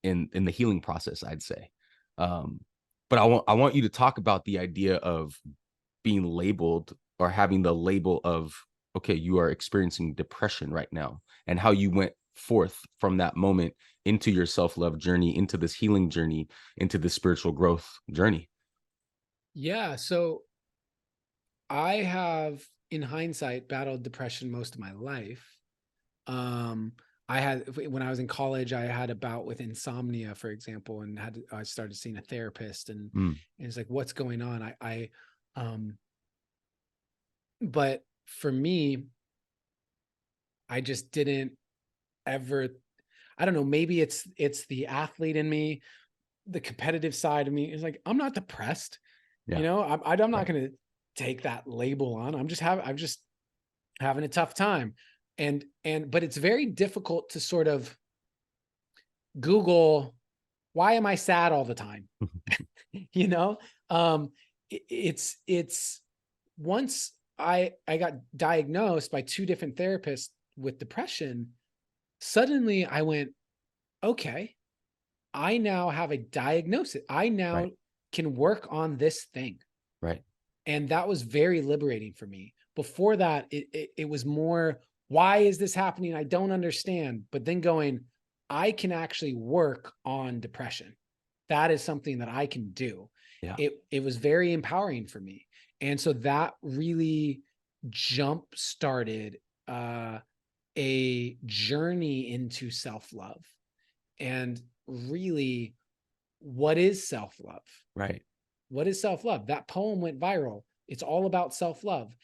in the healing process, I'd say. But I want you to talk about the idea of being labeled, or having the label of, okay, you are experiencing depression right now, and how you went forth from that moment into your self-love journey, into this healing journey, into this spiritual growth journey. Yeah. So I have, in hindsight, battled depression most of my life. Um, when I was in college, I had a bout with insomnia, for example, and I started seeing a therapist, Mm. and it's like, what's going on? Um, but for me, I just didn't ever, I don't know, maybe it's the athlete in me, the competitive side of me is like, I'm not depressed. Yeah. I'm not Right. going to take that label on. I'm just having a tough time. But it's very difficult to sort of Google, why am I sad all the time? you know, um, it's once I got diagnosed by two different therapists with depression, suddenly I went, okay, I now have a diagnosis. I now Right. can work on this thing. Right. And that was very liberating for me. Before that, it was more, why is this happening? I don't understand. But then going, I can actually work on depression. That is something that I can do. Yeah. It was very empowering for me. And so that really jump started a journey into self-love. And really, what is self-love? Right. What is self-love? That poem went viral. It's all about self-love.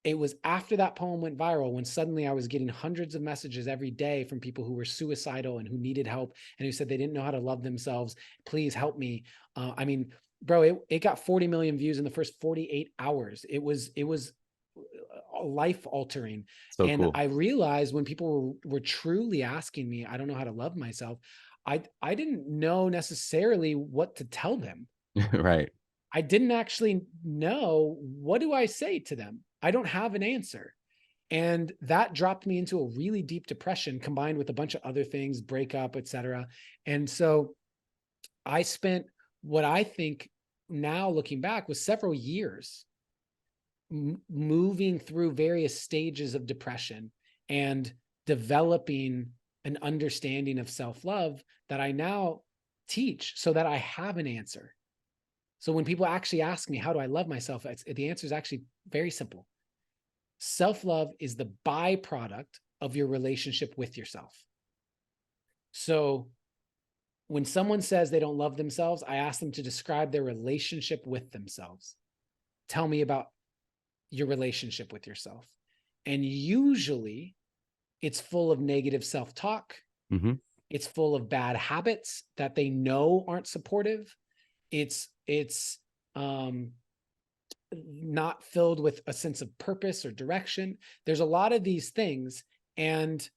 It was after that poem went viral when suddenly I was getting hundreds of messages every day from people who were suicidal and who needed help and who said they didn't know how to love themselves. Please help me. I mean, bro, it got 40 million views in the first 48 hours. It was life altering. So And cool. I realized when people were truly asking me, I don't know how to love myself. I didn't know necessarily what to tell them. Right. I didn't actually know, what do I say to them? I don't have an answer. And that dropped me into a really deep depression combined with a bunch of other things, breakup, etc. And so I spent what I think now looking back was several years moving through various stages of depression and developing an understanding of self-love that I now teach so that I have an answer. So when people actually ask me, how do I love myself? The answer is actually very simple. Self-love is the byproduct of your relationship with yourself. So when someone says they don't love themselves, I ask them to describe their relationship with themselves. Tell me about your relationship with yourself. And usually it's full of negative self-talk. Mm-hmm. It's full of bad habits that they know aren't supportive. It's not filled with a sense of purpose or direction. There's a lot of these things. And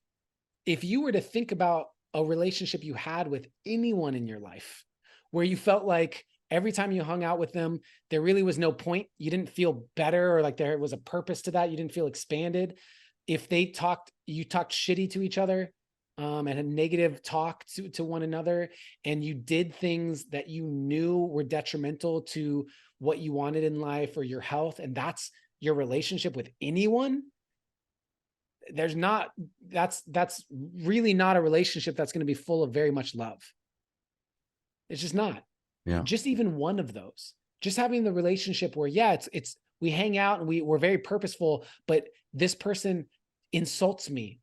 if you were to think about a relationship you had with anyone in your life where you felt like every time you hung out with them, there really was no point, you didn't feel better or like there was a purpose to that, you didn't feel expanded. If you talked shitty to each other, and a negative talk to one another, and you did things that you knew were detrimental to what you wanted in life or your health, and that's your relationship with anyone, that's really not a relationship that's going to be full of very much love. It's just not. Yeah. Just even one of those, just having the relationship where, yeah, it's we hang out and we're very purposeful, but this person insults me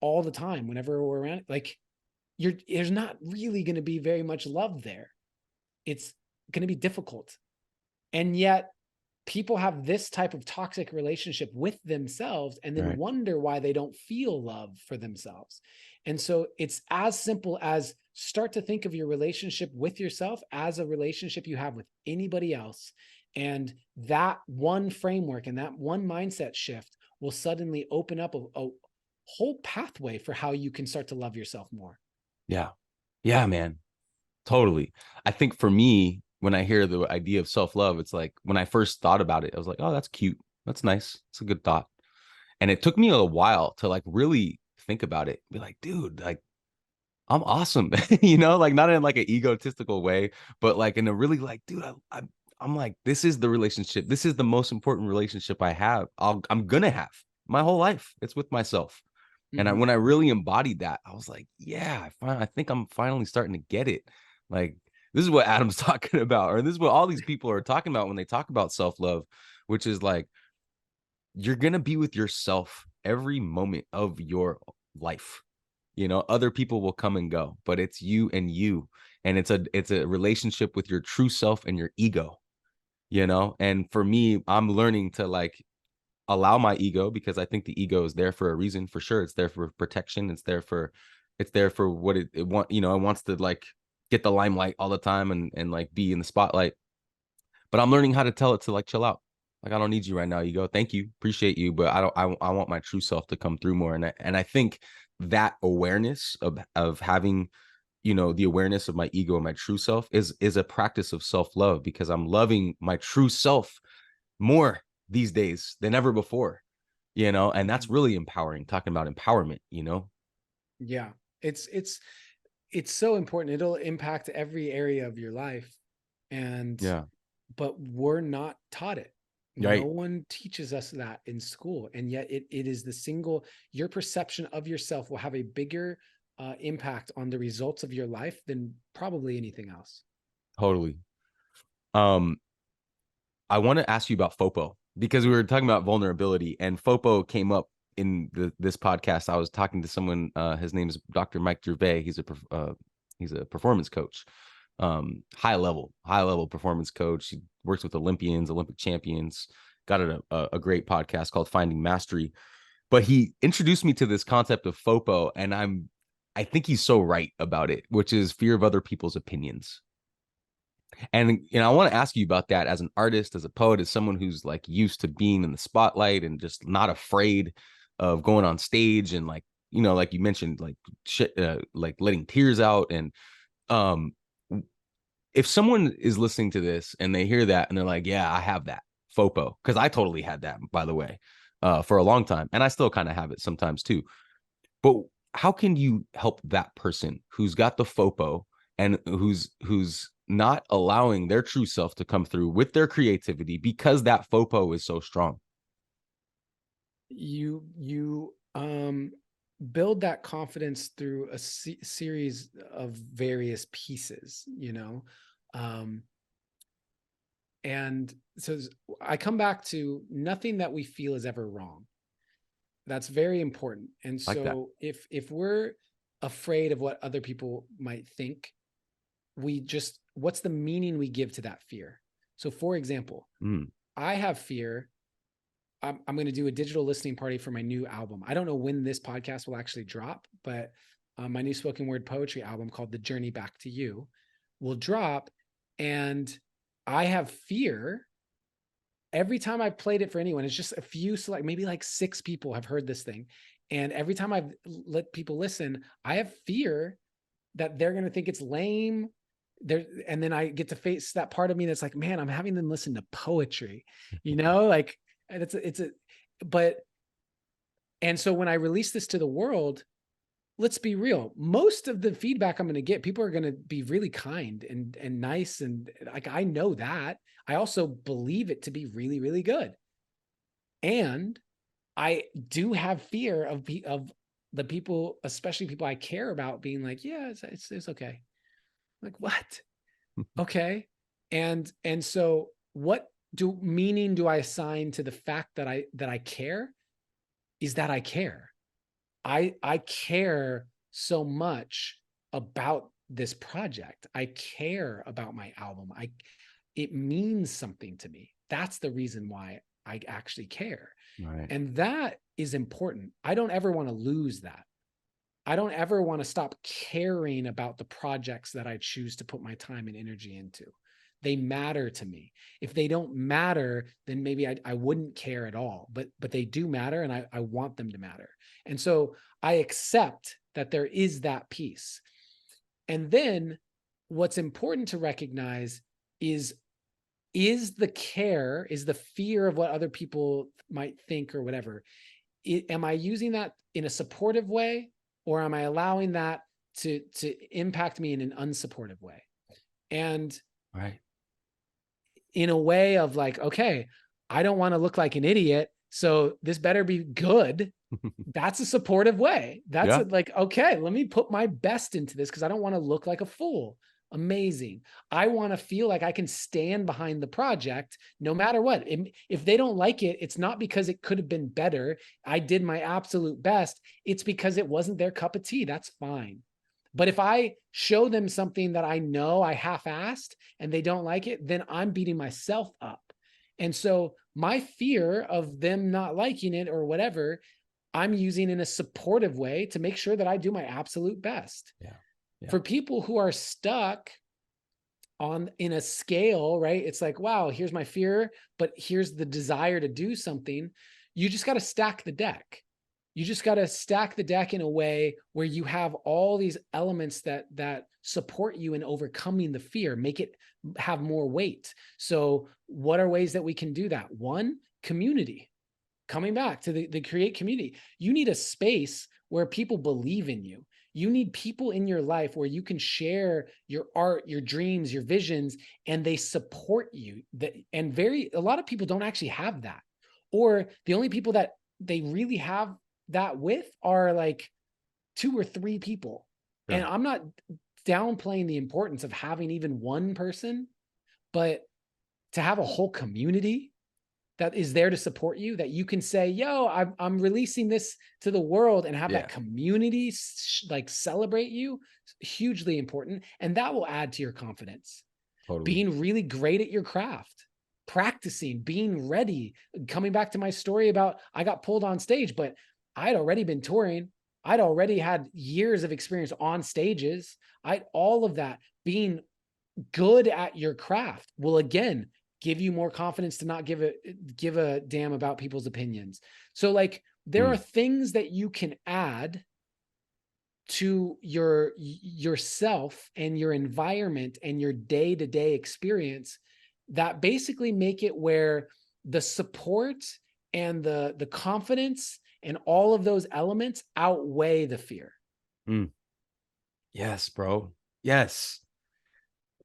all the time whenever we're around, like there's not really going to be very much love there. It's going to be difficult. And yet people have this type of toxic relationship with themselves and then wonder why they don't feel love for themselves. And so it's as simple as start to think of your relationship with yourself as a relationship you have with anybody else. And that one framework and that one mindset shift will suddenly open up a whole pathway for how you can start to love yourself more. Yeah. Yeah, man. Totally. I think for me, when I hear the idea of self-love, it's like when I first thought about it, I was like, oh, that's cute. That's nice. It's a good thought. And it took me a while to like really think about it. Be like, dude, like I'm awesome. Like not in like an egotistical way, but like in a really like, dude, I'm like, this is the relationship. This is the most important relationship I have. I'm gonna have my whole life. It's with myself. And when I really embodied that, I was like, yeah, I think I'm finally starting to get it. Like, this is what Adam's talking about, or this is what all these people are talking about when they talk about self-love, which is like, you're going to be with yourself every moment of your life. Other people will come and go, but it's you and you. And it's a relationship with your true self and your ego, and for me, I'm learning to like allow my ego, because I think the ego is there for a reason. For sure, it's there for protection. It's there for what it want. It wants to like get the limelight all the time and like be in the spotlight. But I'm learning how to tell it to like chill out. Like, I don't need you right now, ego. Thank you, appreciate you, but I want my true self to come through more. And I think that awareness of having the awareness of my ego and my true self is a practice of self-love, because I'm loving my true self more these days than ever before, and that's really empowering, talking about empowerment. Yeah, it's so important. It'll impact every area of your life. And Yeah. but we're not taught it. Right. No one teaches us that in school. And yet it is your perception of yourself will have a bigger impact on the results of your life than probably anything else. Totally. I want to ask you about FOPO, because we were talking about vulnerability, and FOPO came up in this podcast. I was talking to someone, his name is Dr. Mike Gervais. He's a performance coach, high level performance coach. He works with Olympians, Olympic champions, got a great podcast called Finding Mastery. But he introduced me to this concept of FOPO, and I think he's so right about it, which is fear of other people's opinions. And I want to ask you about that as an artist, as a poet, as someone who's like used to being in the spotlight and just not afraid of going on stage, and like like you mentioned, like shit, like letting tears out. And if someone is listening to this and they hear that and they're like, yeah, I have that FOPO, because I totally had that, by the way. for a long time. And I still kind of have it sometimes too. But how can you help that person who's got the FOPO and who's not allowing their true self to come through with their creativity because that FOPO is so strong? You build that confidence through a series of various pieces, you know. And so I come back to nothing that we feel is ever wrong. That's very important. And Like that. so if we're afraid of what other people might think, what's the meaning we give to that fear? So for example, I have fear. I'm going to do a digital listening party for my new album. I don't know when this podcast will actually drop, but my new spoken word poetry album called The Journey Back to You will drop. And I have fear every time I've played it for anyone. It's just a few select, maybe like 6 people have heard this thing. And every time I've let people listen, I have fear that they're going to think it's lame. And then I get to face that part of me that's like, man, I'm having them listen to poetry, you know, like and so when I release this to the world, let's be real. Most of the feedback I'm going to get, people are going to be really kind and nice. And like, I know that. I also believe it to be really, really good. And I do have fear of the people, especially people I care about, being like, yeah, it's okay. I'm like, what? Okay. And so what meaning do I assign to the fact that I care? Is that I care. I care so much about this project. I care about my album. It means something to me. That's the reason why I actually care. Right. And that is important. I don't ever want to lose that. I don't ever want to stop caring about the projects that I choose to put my time and energy into. They matter to me. If they don't matter, then maybe I wouldn't care at all, but they do matter, and I want them to matter. And so I accept that there is that piece. And then what's important to recognize is the care, is the fear of what other people might think or whatever. Am I using that in a supportive way, or am I allowing that to impact me in an unsupportive way? And right. In a way of like, okay, I don't want to look like an idiot, so this better be good. That's a supportive way. That's like, okay, let me put my best into this because I don't want to look like a fool. Amazing. I want to feel like I can stand behind the project no matter what. If they don't like it, it's not because it could have been better. I did my absolute best. It's because it wasn't their cup of tea. That's fine. But if I show them something that I know I half-assed and they don't like it, then I'm beating myself up. And so my fear of them not liking it or whatever, I'm using in a supportive way to make sure that I do my absolute best. Yeah. For people who are stuck in a scale, right? It's like, wow, here's my fear, but here's the desire to do something. You just got to stack the deck. You just got to stack the deck in a way where you have all these elements that support you in overcoming the fear, make it have more weight. So what are ways that we can do that? One, community. Coming back to the create community. You need a space where people believe in you. You need people in your life where you can share your art, your dreams, your visions, and they support you. And a lot of people don't actually have that. Or the only people that they really have that with are like 2 or 3 people. And I'm not downplaying the importance of having even one person, but to have a whole community that is there to support you, that you can say, yo, I'm releasing this to the world, and have that community like celebrate you, hugely important. And that will add to your confidence. Totally. Being really great at your craft, practicing, being ready. Coming back to my story about I got pulled on stage, but I'd already been touring. I'd already had years of experience on stages. All of that, being good at your craft will again give you more confidence to not give a damn about people's opinions. So like there are things that you can add to yourself and your environment and your day-to-day experience that basically make it where the support and the confidence and all of those elements outweigh the fear. Mm. Yes, bro. Yes.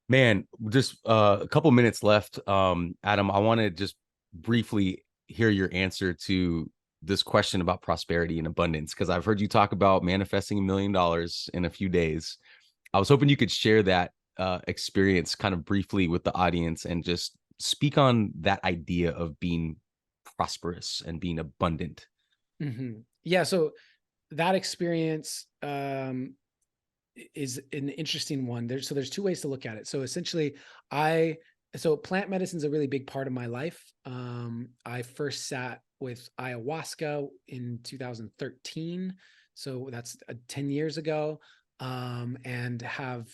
Man, just a couple minutes left. Adam, I want to just briefly hear your answer to this question about prosperity and abundance, because I've heard you talk about manifesting $1 million in a few days. I was hoping you could share that experience kind of briefly with the audience and just speak on that idea of being prosperous and being abundant. Yeah. So that experience is an interesting one. There's two ways to look at it. So essentially, so plant medicine is a really big part of my life. I first sat with ayahuasca in 2013, so that's 10 years ago, and have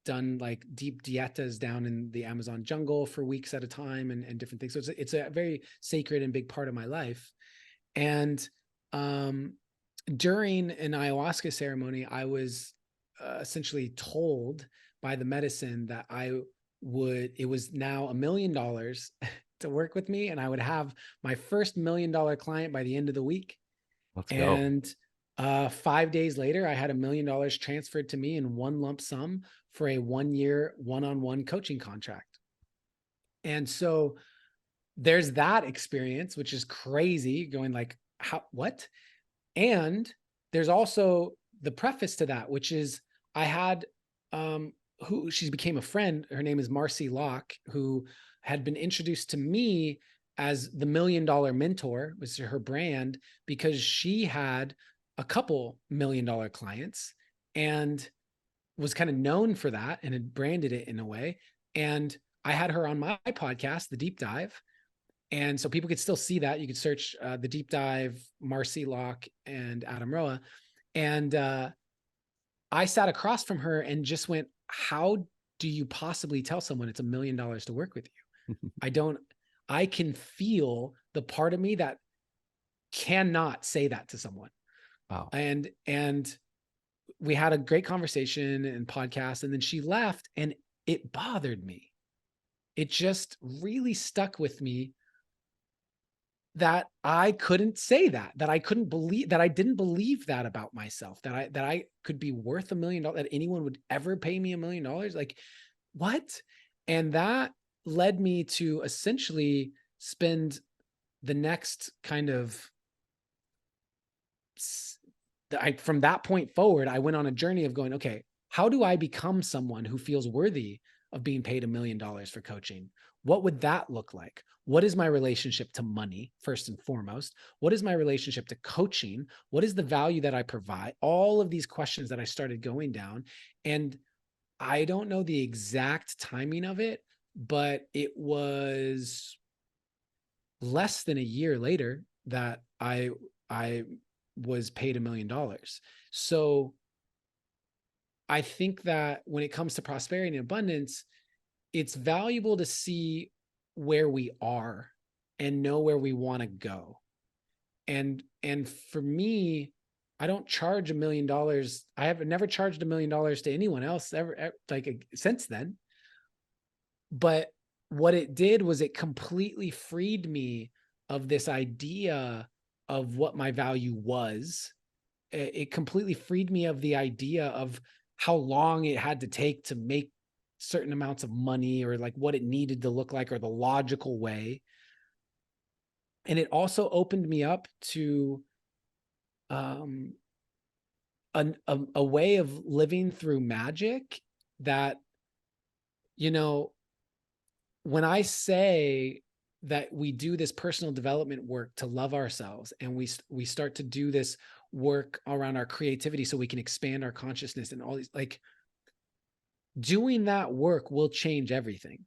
done like deep dietas down in the Amazon jungle for weeks at a time, and different things. So it's a very sacred and big part of my life. And during an ayahuasca ceremony, I was essentially told by the medicine that it was now $1 million to work with me, and I would have my first $1 million client by the end of the week. Let's go. And 5 days later, I had $1 million transferred to me in one lump sum for a 1-year one-on-one coaching contract. And so there's that experience, which is crazy, going like, what? And there's also the preface to that, which is I had who she became a friend. Her name is Marcy Locke, who had been introduced to me as the $1 million mentor, was her brand, because she had a couple $1 million clients and was kind of known for that and had branded it in a way. And I had her on my podcast, The Deep Dive. And so people could still see that. You could search The Deep Dive, Marcy Locke, and Adam Roa. And I sat across from her and just went, how do you possibly tell someone it's $1 million to work with you? I can feel the part of me that cannot say that to someone. Wow. And we had a great conversation and podcast, and then she left, and it bothered me. It just really stuck with me that I couldn't say that I couldn't believe that, I didn't believe that about myself, that I could be worth $1 million, that anyone would ever pay me $1 million. Like, what? And that led me to essentially spend the next kind of, from that point forward, I went on a journey of going, okay, how do I become someone who feels worthy of being paid $1 million for coaching? What would that look like? What is my relationship to money, first and foremost? What is my relationship to coaching? What is the value that I provide? All of these questions that I started going down. And I don't know the exact timing of it, but it was less than a year later that I was paid $1 million. So I think that when it comes to prosperity and abundance, it's valuable to see where we are and know where we want to go. And for me, I don't charge $1 million. I have never charged $1 million to anyone else ever like since then. But what it did was it completely freed me of this idea of what my value was. It completely freed me of the idea of how long it had to take to make certain amounts of money, or like what it needed to look like, or the logical way. And it also opened me up to a way of living through magic that, you know, when I say that we do this personal development work to love ourselves, and we start to do this work around our creativity so we can expand our consciousness and all these, like, doing that work will change everything.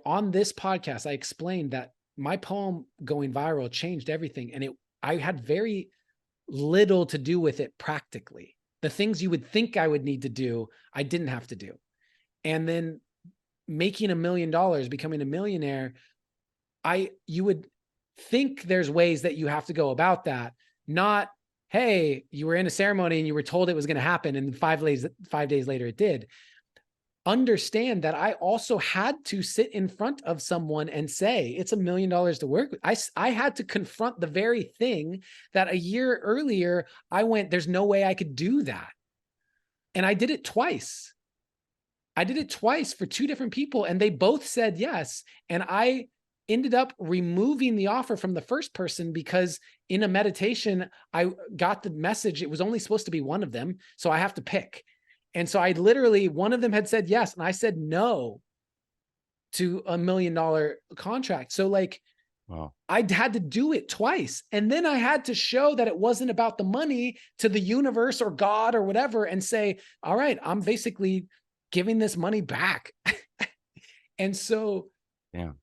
On this podcast, I explained that my poem going viral changed everything. And I had very little to do with it practically. The things you would think I would need to do, I didn't have to do. And then making $1 million, becoming a millionaire, you would think there's ways that you have to go about that. Not, hey, you were in a ceremony and you were told it was going to happen, and 5 days later it did. understand that I also had to sit in front of someone and say, it's $1 million to work with. I had to confront the very thing that a year earlier I went, there's no way I could do that. And I did it twice. I did it twice for 2 different people, and they both said yes. And I ended up removing the offer from the first person because in a meditation, I got the message it was only supposed to be one of them. So I have to pick. And so I literally, one of them had said yes, and I said no to $1 million contract. So like, Wow. I had to do it twice. And then I had to show that it wasn't about the money to the universe or God or whatever, and say, all right, I'm basically giving this money back. And so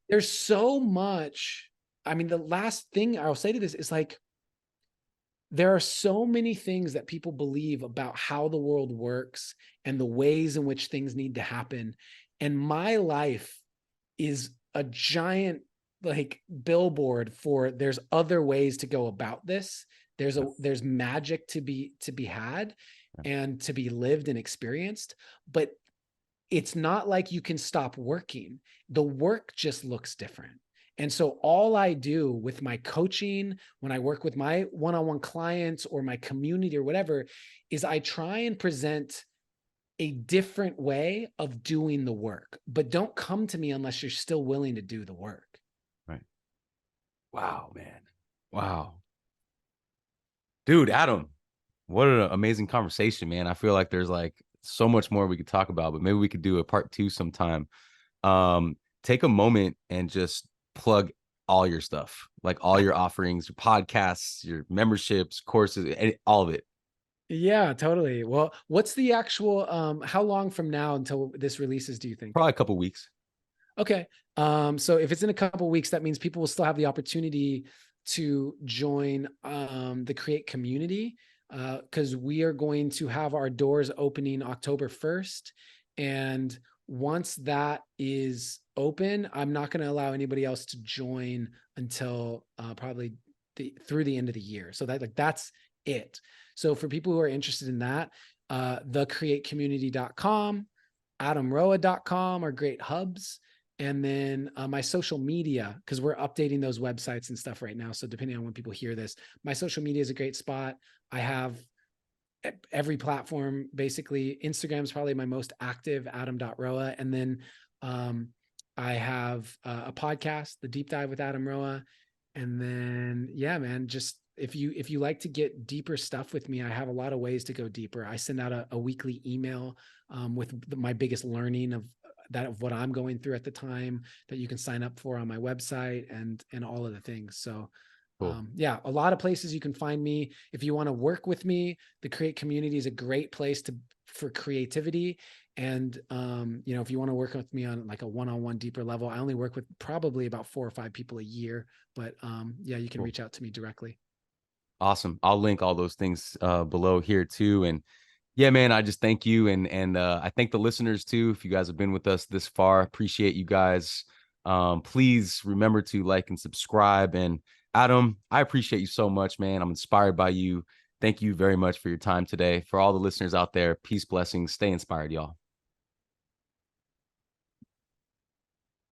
there's so much. I mean, the last thing I'll say to this is like, there are so many things that people believe about how the world works and the ways in which things need to happen. And my life is a giant like billboard for there's other ways to go about this. There's magic to be had and to be lived and experienced, but it's not like you can stop working. The work just looks different. And so all I do with my coaching, when I work with my one-on-one clients or my community or whatever, is I try and present a different way of doing the work, but don't come to me unless you're still willing to do the work. Right. Wow, man. Wow. Dude, Adam, what an amazing conversation, man. I feel like there's like so much more we could talk about, but maybe we could do a part 2 sometime. Take a moment and just plug all your stuff, like all your offerings, your podcasts, your memberships, courses, all of it. Yeah, totally. Well, what's the actual, how long from now until this releases, do you think? Probably a couple weeks. Okay. So if it's in a couple weeks, that means people will still have the opportunity to join the Create community, because we are going to have our doors opening October 1st. And once that is open, I'm not going to allow anybody else to join until probably through the end of the year. So that's it. So for people who are interested in that, thecreatecommunity.com, adamroa.com are great hubs. And then my social media, because we're updating those websites and stuff right now. So depending on when people hear this, my social media is a great spot. I have every platform, basically. Instagram is probably my most active, adam.roa. And then I have a podcast, The Deep Dive with Adam Roa. And then, yeah, man, just if you like to get deeper stuff with me, I have a lot of ways to go deeper. I send out a weekly email with my biggest learning of what I'm going through at the time, that you can sign up for on my website and all of the things. So cool. Yeah, a lot of places you can find me. If you want to work with me, the Create community is a great place for creativity. And, if you want to work with me on like a one-on-one deeper level, I only work with probably about 4 or 5 people a year, but yeah, you can reach out to me directly. Awesome. I'll link all those things below here too. And yeah, man, I just thank you. And I thank the listeners too. If you guys have been with us this far, appreciate you guys. Please remember to like and subscribe. And Adam, I appreciate you so much, man. I'm inspired by you. Thank you very much for your time today. For all the listeners out there, peace, blessings, stay inspired, y'all.